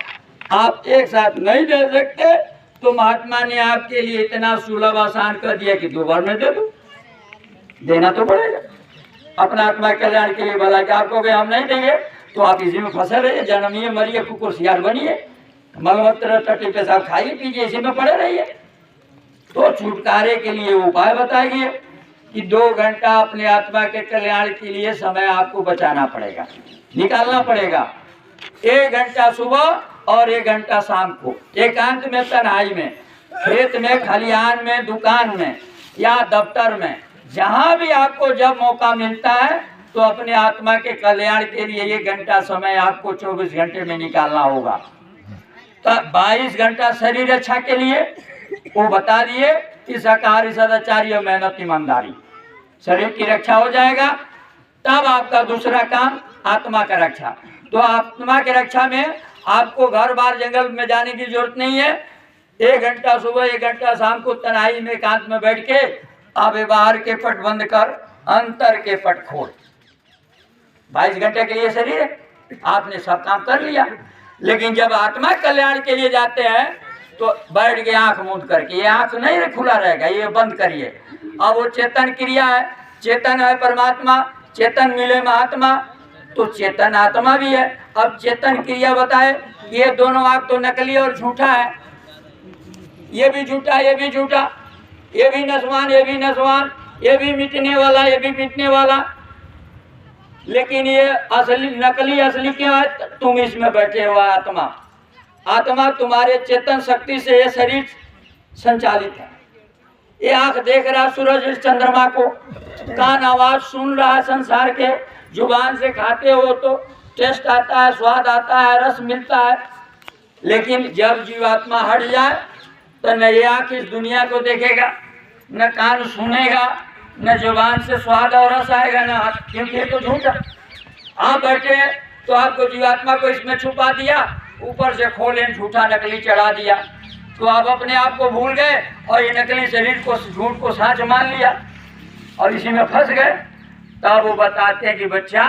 आप एक साथ नहीं दे सकते। तो महात्मा ने आपके लिए इतना सुलभ आसान कर दिया कि 2 बार में दे दो। देना तो पड़ेगा अपना आत्मा कल्याण के लिए। भला कि आपको हम नहीं देंगे तो आप इसी में फंसे रहिए, जन्मिए, मरिए, कुकुर सियार बनिए, मलमूत्र टट्टी पेशाब खाइए पीजिए, इसी में पड़े रहिए। तो छुटकारे के लिए उपाय बताइए कि 2 घंटा अपने आत्मा के कल्याण के लिए समय आपको बचाना पड़ेगा, निकालना पड़ेगा। 1 घंटा सुबह और 1 घंटा शाम को, एकांत में, तन्हाई में, खेत में, खलिहान में, दुकान में या दफ्तर में, जहाँ भी आपको जब मौका मिलता है तो अपने आत्मा के कल्याण के लिए 1 घंटा समय आपको 24 घंटे में निकालना होगा। तो 22 घंटा शरीर रक्षा के लिए वो बता दिए कि शाकाहारी, सदाचारी और मेहनत, ईमानदारी, शरीर की रक्षा हो जाएगा। तब आपका दूसरा काम आत्मा का रक्षा। तो आत्मा की रक्षा में आपको घर बार जंगल में जाने की जरूरत नहीं है। 1 घंटा सुबह, 1 घंटा शाम को तन्हाई में, एकांत में बैठ के आप बाहर के पट बंद कर अंतर के पट खोल। 22 घंटे के लिए शरीर है, आपने सब काम कर लिया। लेकिन जब आत्मा कल्याण के लिए जाते हैं तो बैठ के आंख मूंद करके, ये आंख नहीं खुला रहेगा, ये बंद करिए। अब वो चेतन क्रिया है, चेतन है परमात्मा, चेतन मिले महात्मा, तो चेतन आत्मा भी है। अब चेतन क्रिया बताए, ये दोनों आंख तो नकली और झूठा है, ये भी झूठा, ये भी झूठा, ये भी नस्वान, ये भी नस्वान, ये भी मिटने वाला, ये भी मिटने वाला। लेकिन ये असली नकली असली क्या है? तुम इसमें बैठे हुआ आत्मा। आत्मा तुम्हारे चेतन शक्ति से ये शरीर संचालित है। ये आंख देख रहा सूरज चंद्रमा को, कान आवाज सुन रहा है संसार के, जुबान से खाते हो तो टेस्ट आता है, स्वाद आता है, रस मिलता है। लेकिन जब जीवात्मा हट जाए तो न ये आंख इस दुनिया को देखेगा, न कान सुनेगा, न जुबान से स्वाद और रस आएगा, न हाथ, क्योंकि ये तो झूठा। आप बैठे तो आपको जीवात्मा को इसमें छुपा दिया, ऊपर से खोले झूठा नकली चढ़ा दिया, तो आप अपने आप को भूल गए और ये नकली शरीर को, झूठ को सच मान लिया और इसी में फंस गए। तब वो बताते हैं कि बच्चा,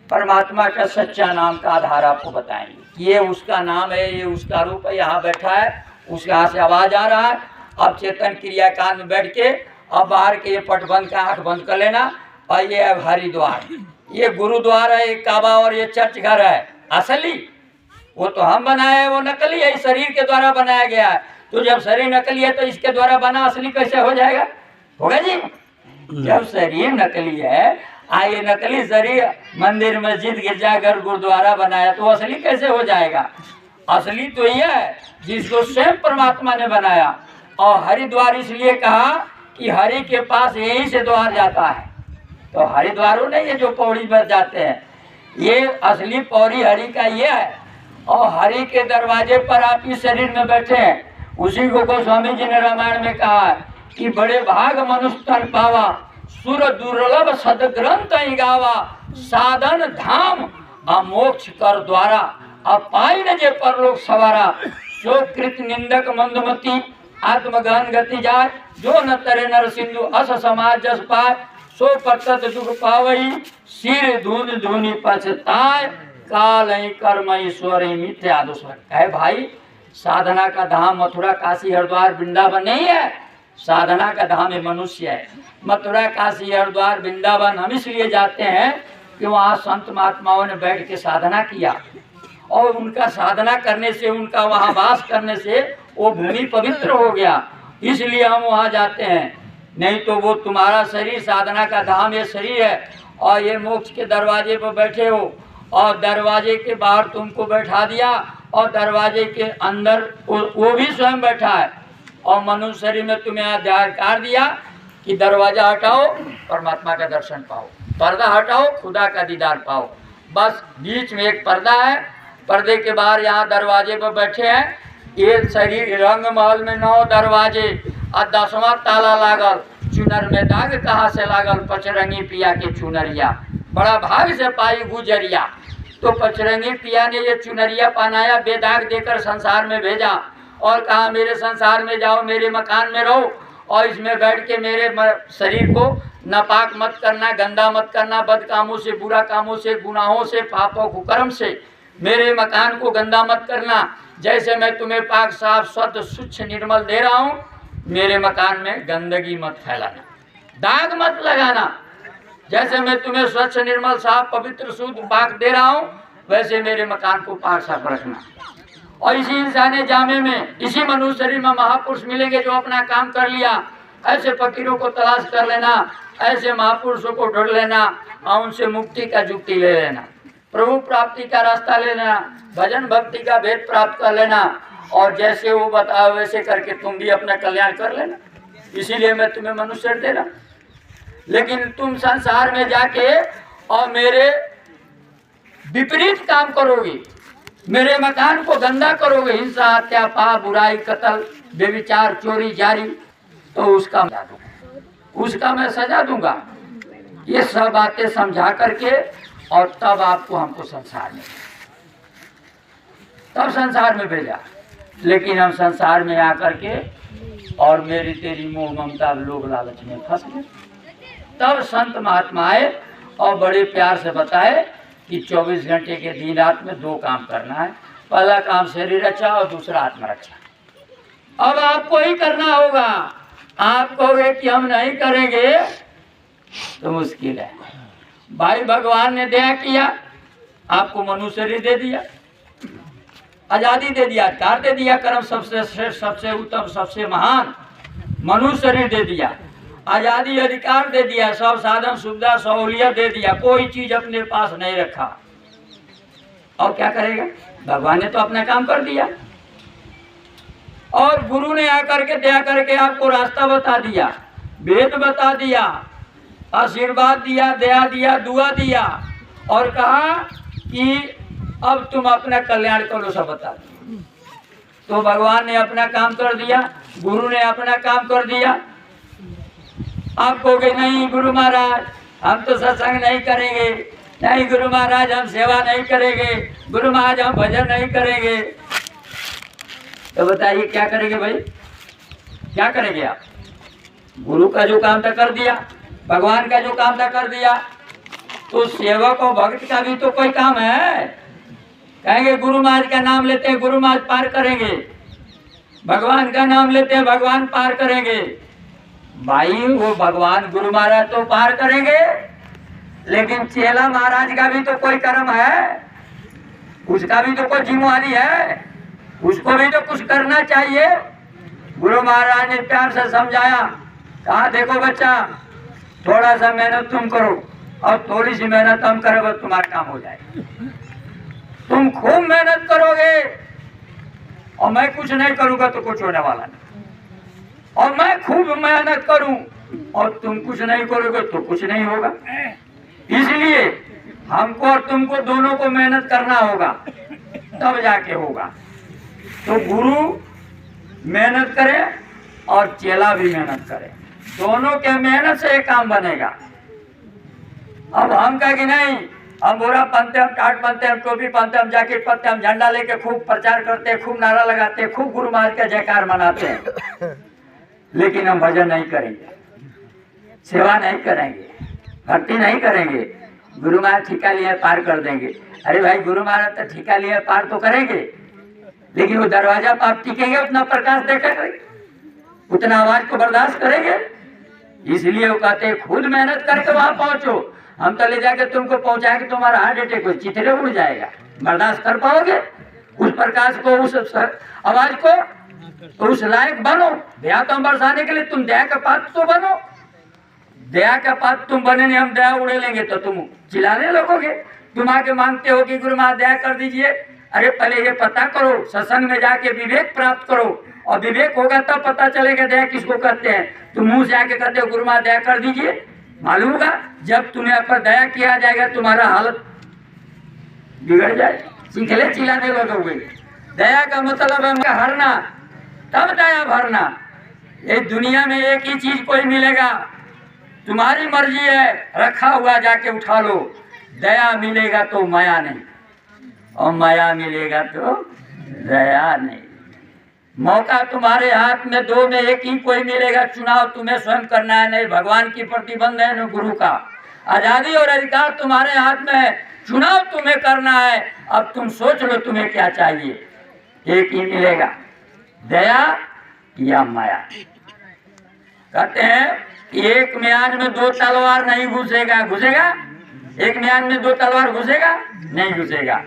परमात्मा का सच्चा नाम का आधार आपको बताएंगे। ये उसका नाम है, ये उसका रूप है, यहाँ बैठा है, उसके यहाँ से आवाज आ रहा है। अब चेतन क्रिया कान में बैठ के अब बाहर के ये पट बंद का आंख बंद कर लेना। और ये है हरिद्वार, ये गुरुद्वार है, ये काबा और ये चर्च घर है। असली वो तो हम बनाए हैं, वो नकली है, इस शरीर के द्वारा बनाया गया है। तो जब शरीर नकली है तो इसके द्वारा बना असली कैसे हो जाएगा? होगा जी? जब शरीर नकली है, ये नकली शरीर मंदिर मस्जिद गिरजाघर गुरुद्वारा बनाया तो असली कैसे हो जाएगा? असली तो ये है जिसको स्वयं परमात्मा ने बनाया। और हरिद्वार इसलिए कहा कि हरि के पास यहीं से द्वार जाता है। तो हरिद्वारों नहीं है जो पौड़ी पर जाते हैं, ये असली पौड़ी हरि का ये है। और हरि के दरवाजे पर आप इस शरीर में बैठे हैं, उसी को गोस्वामी जी ने रामायण में कहा है कि बड़े भाग मनुष्य तन पावा, सुर दुर्लभ सदग्रंथ गावा, साधन धाम अमोक्ष कर द्वारा, अपाई न जे परलोक सवारा, सो कृत निंदक मंदमती आत्मगहन गति जाय, जो न तरे नर सिंधु अस समाज जस पाय, सो पतत दुख पावई, सिर धून धूनि पछताय, काल कर्म ईश्वर मिथ्या दुष्कर। है भाई, साधना का धाम मथुरा काशी हरिद्वार वृंदावन नहीं है, साधना का धाम है मनुष्य है। मथुरा काशी हरिद्वार वृंदावन हम इसलिए जाते हैं कि वहाँ संत महात्माओं ने बैठ के साधना किया और उनका साधना करने से, उनका वहाँ वास करने से वो भूमि पवित्र हो गया, इसलिए हम वहाँ जाते हैं। नहीं तो वो तुम्हारा शरीर साधना का धाम ये शरीर है और ये मोक्ष के दरवाजे पर बैठे हो और दरवाजे के बाहर तुमको बैठा दिया और दरवाजे के अंदर वो भी स्वयं बैठा है और मनुष्य शरीर में तुम्हें अधिकार दिया कि दरवाजा हटाओ परमात्मा का दर्शन पाओ, पर्दा हटाओ खुदा का दीदार पाओ। बस बीच में एक पर्दा है, पर्दे के बाहर यहाँ दरवाजे पर बैठे हैं। ये शरीर रंग महल में 9 दरवाजे और 10वां ताला लागल, चुनर में दाग कहाँ से लागल, पचरंगी पिया के चुनरिया, बड़ा भाग से पाई गुजरिया। तो पचरंगी पिया ने ये चुनरिया पहनाया, बेदाग देकर संसार में भेजा और कहा मेरे संसार में जाओ, मेरे मकान में रहो और इसमें बैठ के मेरे शरीर को नापाक मत करना, गंदा मत करना, बद कामों से, बुरा कामों से, गुनाहों से, पापों कुकर्म से मेरे मकान को गंदा मत करना। जैसे मैं तुम्हें पाक साफ शुद्ध स्वच्छ निर्मल दे रहा हूँ, मेरे मकान में गंदगी मत फैलाना, दाग मत लगाना। जैसे मैं तुम्हें स्वच्छ निर्मल साफ पवित्र शुद्ध पाक दे रहा हूँ, वैसे मेरे मकान को पाक साफ रखना। और इसी इंसानी जामे में, इसी मनुष्य शरीर में महापुरुष मिलेंगे जो अपना काम कर लिया। ऐसे फकीरों को तलाश कर लेना, ऐसे महापुरुषों को ढूंढ लेना और उनसे मुक्ति का जुक्ति ले लेना, प्रभु प्राप्ति का रास्ता ले लेना, भजन भक्ति का भेद प्राप्त कर लेना और जैसे वो बताओ वैसे करके तुम भी अपना कल्याण कर लेना। इसीलिए मैं तुम्हें मनुष्य दे रहा। लेकिन तुम संसार में जाके और मेरे विपरीत काम करोगे, मेरे मकान को गंदा करोगे, हिंसा हत्या पाप बुराई कत्ल बेविचार चोरी जारी, तो उसका मैं सजा दूंगा। ये सब बातें समझा करके और तब आपको हमको संसार में भेजा। लेकिन हम संसार में आकर के और मेरी तेरी मोह ममता लोग लालच में फंस गए। तब संत महात्मा आए और बड़े प्यार से बताए कि 24 घंटे के दिन रात में 2 काम करना है। पहला काम शरीर रक्षा और दूसरा आत्मा रक्षा। अब आपको ही करना होगा। आप कहोगे कि हम नहीं करेंगे तो मुश्किल है। भाई भगवान ने दया किया, आपको मनुष्य शरीर दे दिया, आजादी दे दिया, अधिकार दे दिया, कर्म सबसे श्रेष्ठ सबसे उत्तम सबसे महान मनुष्य शरीर दे दिया, आजादी अधिकार दे दिया, सब साधन सुविधा सहूलियत दे दिया, कोई चीज अपने पास नहीं रखा। और क्या करेगा? भगवान ने तो अपना काम कर दिया। और गुरु ने आकर के दया करके आपको रास्ता बता दिया, वेद बता दिया, आशीर्वाद दिया, दया दिया, दुआ दिया और कहा कि अब तुम अपना कल्याण करो, सब बता दिया। तो भगवान ने अपना काम कर दिया, गुरु ने अपना काम कर दिया। आप कहोगे नहीं गुरु महाराज हम तो सत्संग नहीं करेंगे, नहीं गुरु महाराज हम सेवा नहीं करेंगे, गुरु महाराज हम भजन नहीं करेंगे। तो बताइए क्या करेंगे भाई? क्या करेंगे आप? गुरु का जो काम था कर दिया, भगवान का जो काम था कर दिया, तो सेवक और भक्त का भी तो कोई काम है। कहेंगे गुरु महाराज का नाम लेते हैं गुरु महाराज पार करेंगे, भगवान का नाम लेते हैं भगवान पार करेंगे। भाई वो भगवान गुरु महाराज तो पार करेंगे, लेकिन चेला महाराज का भी तो कोई कर्म है। उसका भी तो कोई जिम्मेवारी है, उसको भी तो कुछ करना चाहिए। गुरु महाराज ने प्यार से समझाया, कहा देखो बच्चा, थोड़ा सा मेहनत तुम करो और थोड़ी सी मेहनत हम करेंगे, तुम्हारा काम हो जाएगा। तुम खूब मेहनत करोगे और मैं कुछ नहीं करूंगा तो कुछ होने वाला नहीं, और मैं खूब मेहनत करूं और तुम कुछ नहीं करोगे तो कुछ नहीं होगा। इसलिए हमको और तुमको दोनों को मेहनत करना होगा, तब जाके होगा। तो गुरु मेहनत करे और चेला भी मेहनत करे, दोनों के मेहनत से एक काम बनेगा। अब हम कहे कि नहीं, हम बोरा पहनते, हम टाट पहनते, हम टोपी पहनते, हम जैकेट पहनते, हम झंडा लेके खूब प्रचार करते, खूब नारा लगाते, खूब गुरु महाराज का जयकार मनाते हैं, लेकिन हम भजन नहीं करेंगे, सेवा नहीं करेंगे, भक्ति नहीं करेंगे। गुरु महाराज ठिका लिए पार कर देंगे। अरे भाई, गुरु महाराज तो ठिका लिए पार तो करेंगे, लेकिन वो दरवाजा पर आप टिकेंगे, उतना प्रकाश देखेंगे, उतना आवाज को बर्दाश्त करेंगे। इसलिए वो कहते हैं खुद मेहनत करके वहां पहुंचो। हम तो ले जाके तुमको पहुंचाएंगे, तुम्हारा हार्ट अटैक हो, चिथड़े उड़ जाएगा। बर्दाश्त कर पाओगे उस प्रकाश को, उस आवाज को? तो उस लायक बनो। दया तो हम बरसाने के लिए, तुम दया का पात्र तो बनो। दया का पात्र तुम बने नहीं, हम दया उड़े लेंगे तो तुम चिल्लाने लगोगे। तुम आके मांगते हो कि गुरु महाराज दया कर दीजिए। अरे पहले ये पता करो, सत्संग में जाके विवेक प्राप्त करो, और विवेक होगा तब पता चलेगा दया किसको कहते हैं। तुम मुंह से आके कहते हो गुरु महाराज दया कर दीजिए, मालूम होगा जब तुम्हें पर दया किया जाएगा तुम्हारा हालत बिगड़ जाएगी, चिखले चिल्लाने लगोगे। दया का मतलब है हरना, तब दया भरना। ये दुनिया में एक ही चीज कोई मिलेगा, तुम्हारी मर्जी है, रखा हुआ जाके उठा लो। दया मिलेगा तो माया नहीं, और माया मिलेगा तो दया नहीं। मौका तुम्हारे हाथ में, दो में एक ही कोई मिलेगा। चुनाव तुम्हें स्वयं करना है, नहीं भगवान की प्रतिबंध है, न गुरु का। आजादी और अधिकार तुम्हारे हाथ में है, चुनाव तुम्हें करना है। अब तुम सोच लो तुम्हें क्या चाहिए, एक ही मिलेगा, दया या माया। कहते हैं कि एक म्यान में दो तलवार नहीं घुसेगा। घुसेगा? एक म्यान में दो तलवार घुसेगा? नहीं घुसेगा,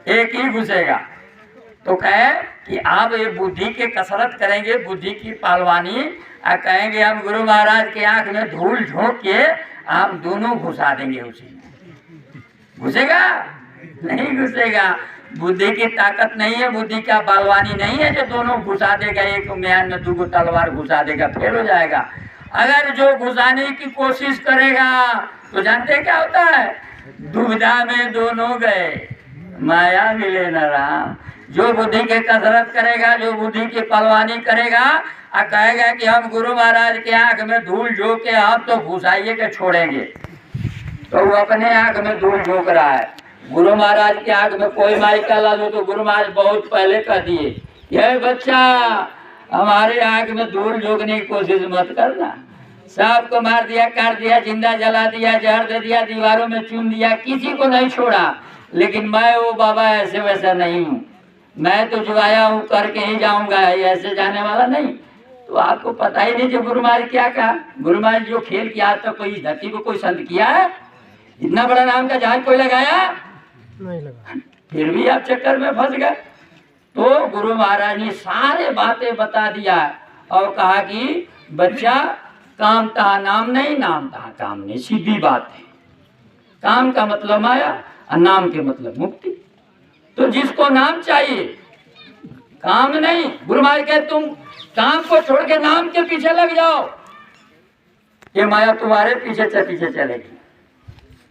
एक ही घुसेगा। तो कहे कि आप ये बुद्धि के कसरत करेंगे, बुद्धि की पहलवानी, और कहेंगे हम गुरु महाराज के आंख में धूल झोंक के हम दोनों घुसा देंगे उसी में। घुसेगा? नहीं घुसेगा। बुद्धि की ताकत नहीं है, बुद्धि का पहलवानी नहीं है जो दोनों घुसा देगा। एक म्यान में दो तलवार घुसा देगा, फेल हो जाएगा। अगर जो घुसाने की कोशिश करेगा तो जानते क्या होता है? दुविधा में दोनों गए, माया मिले न राम। जो बुद्धि के कसरत करेगा, जो बुद्धि की पहलवानी करेगा और कहेगा कि हम गुरु महाराज के आंख में धूल झोंक के हम तो घुसाइए के छोड़ेंगे, तो वो अपने आंख में धूल झोंक रहा है। गुरु महाराज के आंख में कोई माई का लालू तो गुरु महाराज बहुत पहले कह दिए, ये बच्चा हमारे आंख में धूल झोंकने की कोशिश मत करना। सबको मार दिया, काट दिया, जिंदा जला दिया, जहर दे दिया, दीवारों में चुन दिया, किसी को नहीं छोड़ा। लेकिन मैं वो बाबा ऐसे वैसा नहीं हूँ, मैं तो जो आया हूँ करके ही जाऊंगा, ऐसे जाने वाला नहीं। तो आपको पता ही नहीं जो गुरु महाराज क्या कहा। गुरु महाराज जो खेल किया आज तक कोई धरती को कोई संत किया है? इतना बड़ा नाम का जहाज कोई लगाया? नहीं लगा। फिर भी आप चक्कर में फंस गए। तो गुरु महाराज ने सारे बातें बता दिया और कहा कि बच्चा काम तहा नाम नहीं, नाम तहा काम नहीं, सीधी बात है। काम का मतलब माया और नाम के मतलब मुक्ति। तो जिसको नाम चाहिए, काम नहीं। गुरु महाराज कहते तुम काम को छोड़ के नाम के पीछे लग जाओ, ये माया तुम्हारे पीछे चलेगी,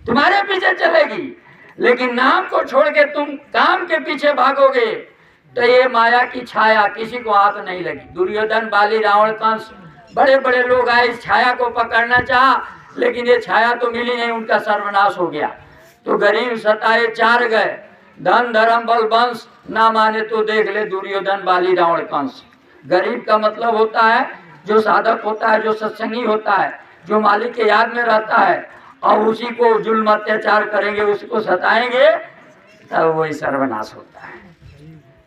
तुम्हारे पीछे चलेगी। लेकिन नाम को छोड़ के तुम काम के पीछे भागोगे तो ये माया की छाया किसी को हाथ नहीं लगी। दुर्योधन, बाली, रावण, कंस, बड़े बड़े लोग आए इस छाया को पकड़ना चाहा, लेकिन ये छाया तो मिली नहीं, उनका सर्वनाश हो गया। तो गरीब सताए चार गए, धन धर्म बल वंश ना माने तो देख ले दुर्योधन, बाली, रावण, कंस। गरीब का मतलब होता है जो साधक होता है, जो सत्संगी होता है, जो मालिक के याद में रहता है, और उसी को जुल्म अत्याचार करेंगे, उसको सताएंगे, तब वही सर्वनाश होता है।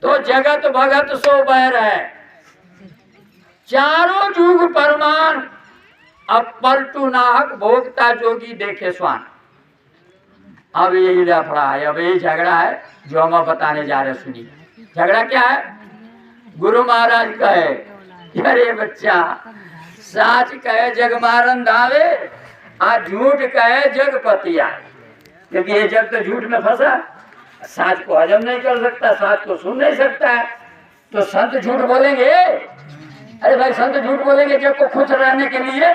तो जगत भगत सो बैर है, चारों जुग परमान, अब पलटू नाहक भोगता जोगी देखे स्वान। अब यही लफड़ा है, अब यही झगड़ा है जो हम अब बताने जा रहे हैं। सुनिए झगड़ा क्या है। गुरु महाराज कहे, अरे बच्चा, साच कहे जग मारन धावे, आ झूठ कहे जग पतिया। क्योंकि ये जग तो झूठ में फंसा, साच को हजम नहीं कर सकता, साच को सुन नहीं सकता है, तो संत झूठ बोलेंगे। अरे भाई संत झूठ बोलेंगे जग को खुश रहने के लिए,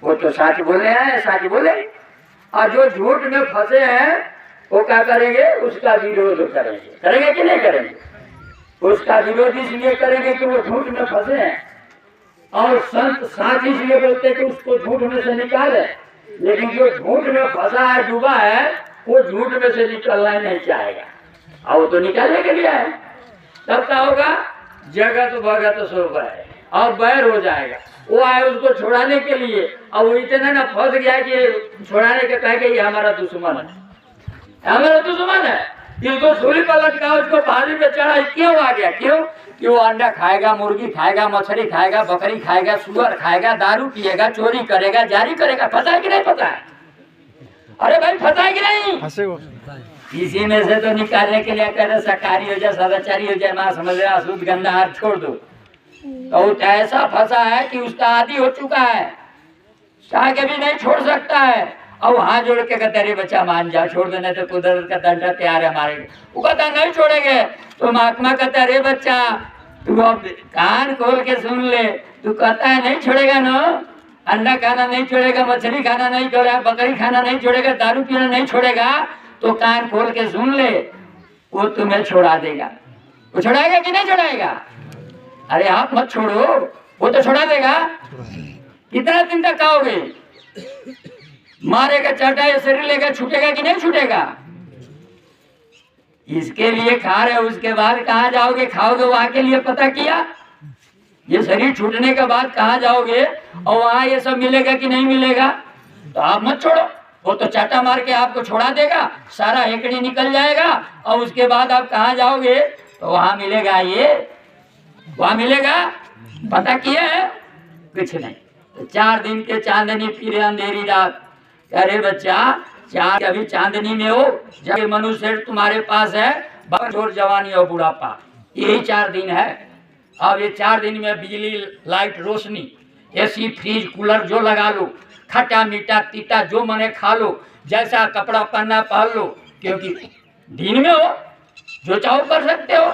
वो तो सच बोले हैं, सच बोले। और जो झूठ में फंसे हैं वो क्या करेंगे, उसका विरोध करेंगे। करेंगे कि नहीं करेंगे? उसका विरोध इसलिए करेंगे कि वो झूठ में फंसे हैं, और संत सच इसलिए बोलते हैं कि उसको झूठ में से निकाले। लेकिन जो झूठ में फंसा है, डूबा है, वो झूठ में से निकलना ही नहीं चाहेगा, और वो तो निकालने के लिए है। तब क्या होगा, जगत भगत सो है और बैर हो जाएगा। वो आए उसको छुड़ाने के लिए, और वो इतना ना फंस गया कि छुड़ाने के कहे कि ये हमारा दुश्मन है, हमारा दुश्मन है, इसको सूली पर लटका, उसको फांसी पे चढ़ा। क्यों आ गया? क्यों कि वो अंडा खाएगा, मुर्गी खाएगा, मछली खाएगा, बकरी खाएगा, सुअर खाएगा, दारू पिएगा, चोरी करेगा, जारी करेगा। पता है कि नहीं पता है? अरे भाई पता है कि नहीं? इसी में से तो निकालने के लिए कहते शाकाहारी हो जाए, सदाचारी हो जाए, मां समझ रहे, अशुद्ध गंदा हाथ छोड़ दो। तो ऐसा फंसा है कि उसका आदि हो चुका है, चाह के भी नहीं छोड़ सकता है। और वहां जोड़ के कहते अरे बच्चा मान जा, छोड़ देने तो कुदरत का दंडा तैयार है हमारे। वो कहता नहीं छोड़ेंगे। तो महात्मा कहता अरे बच्चा, तू अब कान खोल के सुन ले, तू कहता है नहीं छोड़ेगा ना, अंडा खाना नहीं छोड़ेगा, मछली खाना नहीं छोड़ेगा, बकरी खाना नहीं छोड़ेगा, दारू पीना नहीं छोड़ेगा, तो कान खोल के सुन ले, वो तुम्हें छोड़ा देगा। वो छोड़ाएगा कि नहीं छोड़ाएगा? अरे आप मत छोड़ो, वो तो छोड़ा देगा। कितना दिन तक खाओगे? मारेगा, चाटेगा, शरीर लेगा, छूटेगा कि नहीं छूटेगा? इसके लिए खा रहे, उसके बाद कहाँ जाओगे? खाओगे वहां के लिए पता किया? ये शरीर छूटने के बाद कहाँ जाओगे, और वहां ये सब मिलेगा कि नहीं मिलेगा? तो आप मत छोड़ो, वो तो चाटा मार के आपको छोड़ा देगा, सारा हेकड़ी निकल जाएगा, और उसके बाद आप कहाँ जाओगे? तो वहां मिलेगा, ये वहां मिलेगा। पता किया है? कुछ नहीं। तो 4 दिन के चांदनी फिर अंधेरी रात। अरे बच्चा, चार अभी चांदनी में हो, जब मनुष्य तुम्हारे पास है, बचोर जवानी और बुढ़ापा, यही 4 दिन है। अब ये 4 दिन में बिजली, लाइट, रोशनी, एसी, फ्रिज, कूलर जो लगा लो, खट्टा मीठा तीता जो मने खा लो, जैसा कपड़ा पहनना पहन लो, क्योंकि दिन में हो, जो चाहो कर सकते हो।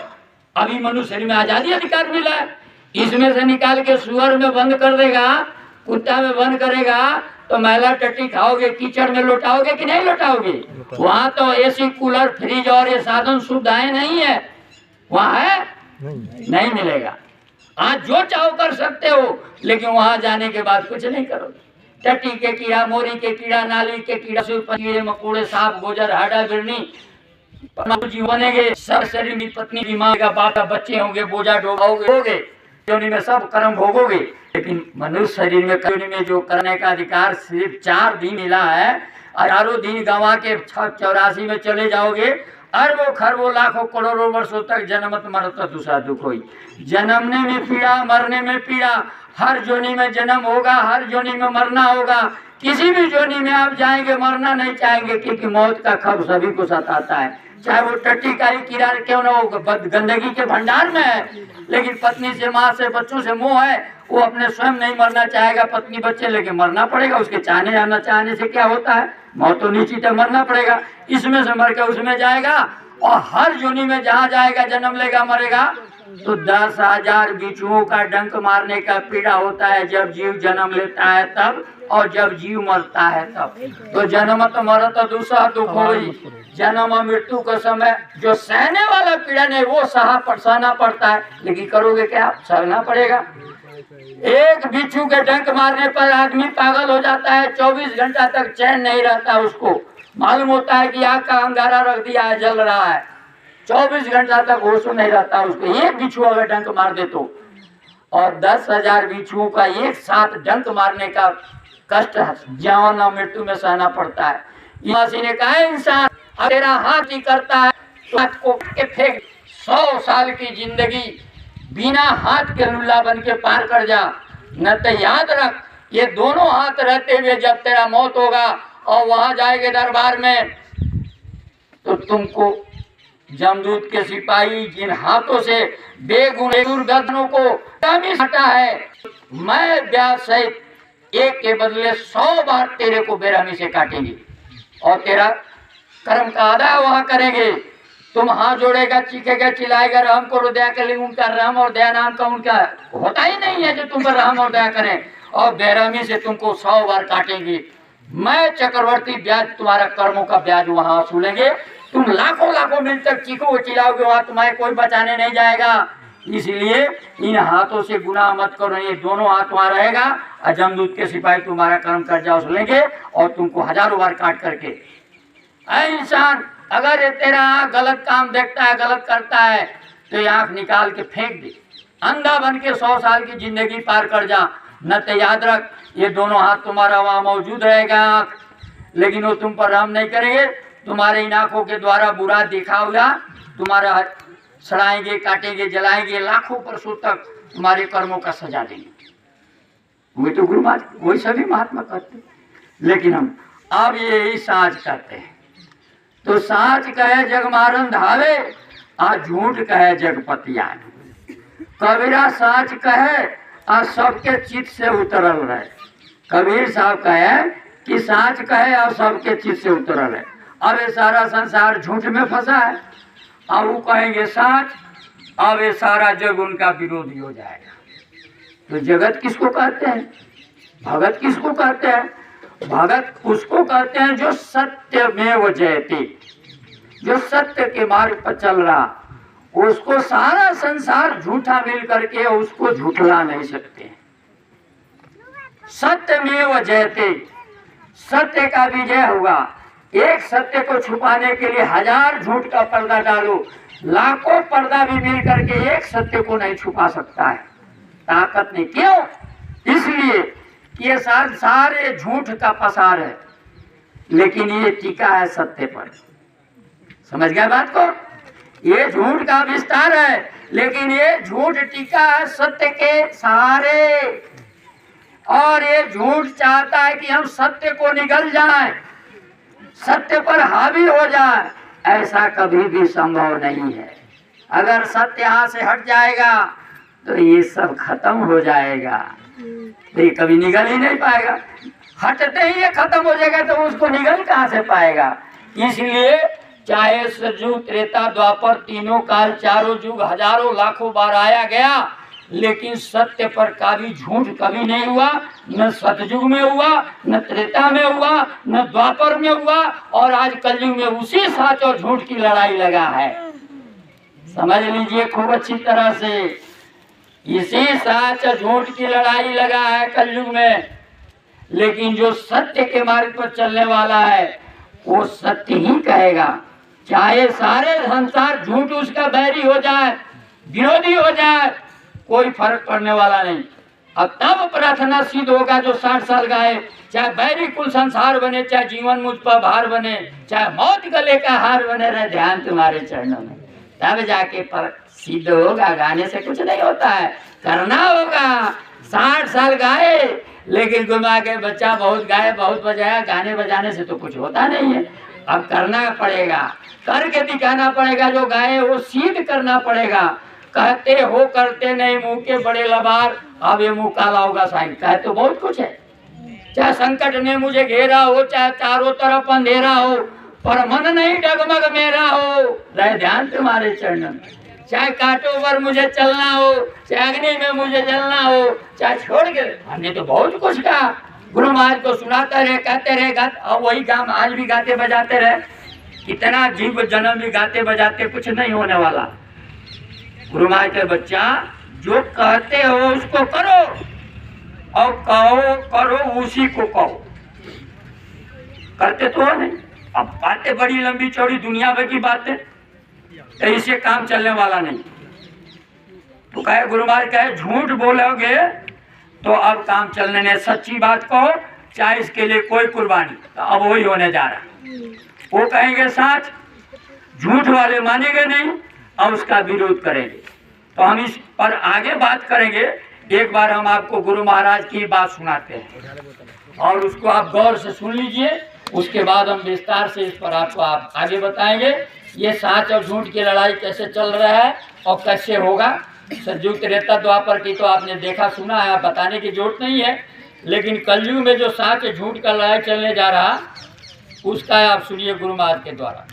अभी मनुष्य में आजादी अधिकार मिला है। इसमें से निकाल के सुअर में बंद कर देगा, कुत्ता में बंद करेगा, तो मैला टट्टी खाओगे, कीचड़ में लौटाओगे कि नहीं लौटाओगे? वहाँ तो एसी, कूलर, फ्रिज और ये साधन सुविधाएं नहीं है, वहाँ है नहीं मिलेगा। आज जो चाहो कर सकते हो, लेकिन वहाँ जाने के बाद कुछ नहीं करोगे। टट्टी के कीड़ा, मोरी के कीड़ा, नाली के कीड़ा, कीड़े मकोड़े, सांप, गोजर, हाड़ा बिरनी बनेंगे, सब शरीर में पत्नी बीमार का, बाप का बच्चे होंगे, बोझा ढोगे, योनि में सब कर्म भोगोगे। लेकिन मनुष्य शरीर में योनि में जो करने का अधिकार सिर्फ 4 दिन मिला है, 4 दिन गंवा के 84 में चले जाओगे, अरबों खरबों लाखों करोड़ों वर्षों तक जन्मत मरत दूसरा दुख होई। जन्मने में पीड़ा, मरने में पीड़ा, हर जोनी में जन्म होगा, हर जोनी में मरना होगा। किसी भी जोनी में आप जाएंगे, मरना नहीं चाहेंगे, क्योंकि मौत का खौफ सभी को सताता है। चाहे वो टट्टी का ही कीड़ा क्यों ना हो, गंदगी के भंडार में है, लेकिन पत्नी से, माँ से, बच्चों से मोह है, वो अपने स्वयं नहीं मरना चाहेगा, पत्नी बच्चे लेके मरना पड़ेगा। उसके चाहने या न चाहने से क्या होता है? मौत तो नीचे तक मरना पड़ेगा। इसमें से मर के उसमें जाएगा, और हर जोनी में जहाँ जाएगा जन्म लेगा, मरेगा। तो 10,000 बिच्छुओं का डंक मारने का पीड़ा होता है, जब जीव जन्म लेता है तब, और जब जीव मरता है तब। तो जन्म तो मरत दूसरा दुख होई। जन्म और मृत्यु का समय जो सहने वाला पीड़ा नहीं, वो सहना पड़ता है, लेकिन करोगे क्या? सहना पड़ेगा। एक बिच्छू के डंक मारने पर आदमी पागल हो जाता है, 24 घंटा तक चैन नहीं रहता। उसको मालूम होता है कि आग का अंगारा रख दिया है, जल रहा है, 24 घंटा तक होश नहीं रहता उसको। एक बिच्छू अगर डंक मार दे तो, और 10,000 बिच्छुओं का एक साथ डंक मारने का कष्ट जीवन और मृत्यु में सहना पड़ता है। इसी ने कहा, इंसान तेरा हाथ ही करता है, हाथ को के फेंक, 100 साल की जिंदगी बिना हाथ के लुल्ला बन के पार कर जा। न तो याद रख, ये दोनों हाथ रहते हुए जब तेरा मौत होगा और वहां जाएंगे दरबार में, तो तुमको जमदूत के सिपाही जिन हाथों से बेगुनाह दुर्गतों को हटा है, मैं ब्याज सहित एक के बदले 100 बार तेरे को बेरहमी से काटेंगे और तेरा कर्म का अदा वहां करेंगे। तुम हाथ जोड़ेगा, चीखेगा, चिल्लाएगा, रहम करो दया कर, उनका रहम और दया नाम का उनका होता ही नहीं है जो तुम पर रहम और दया करें, और बेरहमी से तुमको 100 बार काटेंगे। मैं चक्रवर्ती ब्याज तुम्हारा कर्मों का ब्याज वहां वसूलेंगे। तुम लाखों लाखों मिल तक चीखो चिल्लाओगे, वहां तुम्हारे कोई बचाने नहीं जाएगा। इसलिए इन हाथों से गुनाह मत करो, ये दोनों हाथ वहां रहेगा और जमदूत के सिपाही तुम्हारा कर्म कर्जा वसूलेंगे और तुमको हजारों बार काट करके। ऐ इंसान, अगर ये तेरा आँख गलत काम देखता है, गलत करता है, तो ये आँख निकाल के फेंक दे। अंधा बन के 100 साल की जिंदगी पार कर जा, न तो याद रख ये दोनों हाथ तुम्हारा वहां मौजूद रहेगा आँख, लेकिन वो तुम पर रहम नहीं करेंगे। तुम्हारे इन आँखों के द्वारा बुरा देखा हुआ तुम्हारा सड़ाएंगे, काटेंगे, जलाएंगे, लाखों वर्षों तक तुम्हारे कर्मों का सजा देंगे। वही तो गुरु महाराज, वही सभी महात्मा करते। लेकिन हम अब यही साँच करते हैं। तो साँच कहे जग मारन धावे, आ झूठ कहे जग पतियान। कबीरा साँच कहे आ सबके चित से उतरल रहे। कबीर साहब कहे कि साँच कहे और सबके चित से उतरल है। अब ये सारा संसार झूठ में फंसा है, अब वो कहेंगे साँच, अब ये सारा जग उनका विरोधी हो जाएगा। तो जगत किसको कहते हैं? भगत किसको कहते हैं? भगत उसको कहते हैं जो सत्य में वो जयते, जो सत्य के मार्ग पर चल रहा, उसको सारा संसार झूठा मिल करके उसको झूठला नहीं सकते। सत्य में वो जयते, सत्य का विजय होगा। एक सत्य को छुपाने के लिए 1000 झूठ का पर्दा डालो, लाखों पर्दा भी मिल करके एक सत्य को नहीं छुपा सकता है, ताकत नहीं। क्यों? इसलिए कि ये सारे झूठ का पसार है, लेकिन ये टिका है सत्य पर। समझ गया बात को? ये झूठ का विस्तार है, लेकिन ये झूठ टिका है सत्य के सहारे। और ये झूठ चाहता है कि हम सत्य को निगल जाएं, सत्य पर हावी हो जाए। ऐसा कभी भी संभव नहीं है। अगर सत्य यहाँ से हट जाएगा तो ये सब खत्म हो जाएगा, तो ये कभी निगल ही नहीं पाएगा। हटते ही ये खत्म हो जाएगा तो उसको निगल कहाँ से पाएगा? इसलिए चाहे सतयुग, त्रेता, द्वापर, तीनों काल, चारों युग, हजारों लाखों बार आया गया, लेकिन सत्य पर कभी झूठ कभी नहीं हुआ। न सतयुग में हुआ, न त्रेता में हुआ, न द्वापर में हुआ, और आज कलयुग में उसी सच और झूठ की लड़ाई लगा है। समझ लीजिए खूब अच्छी तरह से, इसी सच और झूठ की लड़ाई लगा है कलयुग में। लेकिन जो सत्य के मार्ग पर चलने वाला है वो सत्य ही कहेगा, चाहे सारे संसार झूठ उसका बैरी हो जाए, विरोधी हो जाए, कोई फर्क पड़ने वाला नहीं। अब तब प्रार्थना सिद्ध होगा जो 60 साल गाए, चाहे बैरी कुल संसार बने, चाहे जीवन मुझ पर भार बने, चाहे मौत गले का हार बने रहे, ध्यान तुम्हारे चरणों में, तब जाके फर्क सिद्ध होगा। गाने से कुछ नहीं होता है, करना होगा। 60 साल गाए, लेकिन गुमा के बच्चा बहुत गाए, बहुत बजाया, गाने बजाने से तो कुछ होता नहीं है। अब करना पड़ेगा, करके दिखाना पड़ेगा। जो गाए वो सिद्ध करना पड़ेगा। कहते हो करते नहीं, मुंह के बड़े लबार, अब ये मुंह काला होगा साईं। कहे तो बहुत कुछ है, चाहे संकट ने मुझे घेरा हो, चाहे चारों तरफ अंधेरा हो, पर मन नहीं डगमग मेरा हो, रहे ध्यान तुम्हारे चरणों में। चाहे कांटों पर मुझे चलना हो, चाहे अग्नि में मुझे जलना हो, चाहे छोड़ के, हमने तो बहुत कुछ कहा। गुरु महाराज को सुनाते रहे, कहते रहे, और वही काम आज भी गाते बजाते रहे। कितना जीव जन्म भी गाते बजाते कुछ नहीं होने वाला। गुरु महाराज के बच्चा जो कहते हो उसको करो, और कहो करो उसी को कहो। करते तो हो नहीं। अब बातें बड़ी लंबी चौड़ी दुनिया भर की बातें, तो इससे काम चलने वाला नहीं। तो कहे गुरु महाराज कहे झूठ बोलोगे तो अब काम चलने नहीं। सच्ची बात कहो, चाहे इसके लिए कोई कुर्बानी, तो अब वही होने जा रहा। वो कहेंगे सच, झूठ वाले मानेंगे नहीं और उसका विरोध करेंगे। तो हम इस पर आगे बात करेंगे। एक बार हम आपको गुरु महाराज की बात सुनाते हैं और उसको आप गौर से सुन लीजिए, उसके बाद हम विस्तार से इस पर आपको आगे बताएंगे ये सच और झूठ की लड़ाई कैसे चल रहा है और कैसे होगा। सतयुग त्रेता द्वापर की तो आपने देखा सुना है, बताने की जरूरत नहीं है, लेकिन कलयुग में जो सच झूठ का लड़ाई चलने जा रहा उसका आप सुनिए गुरु महाराज के द्वारा।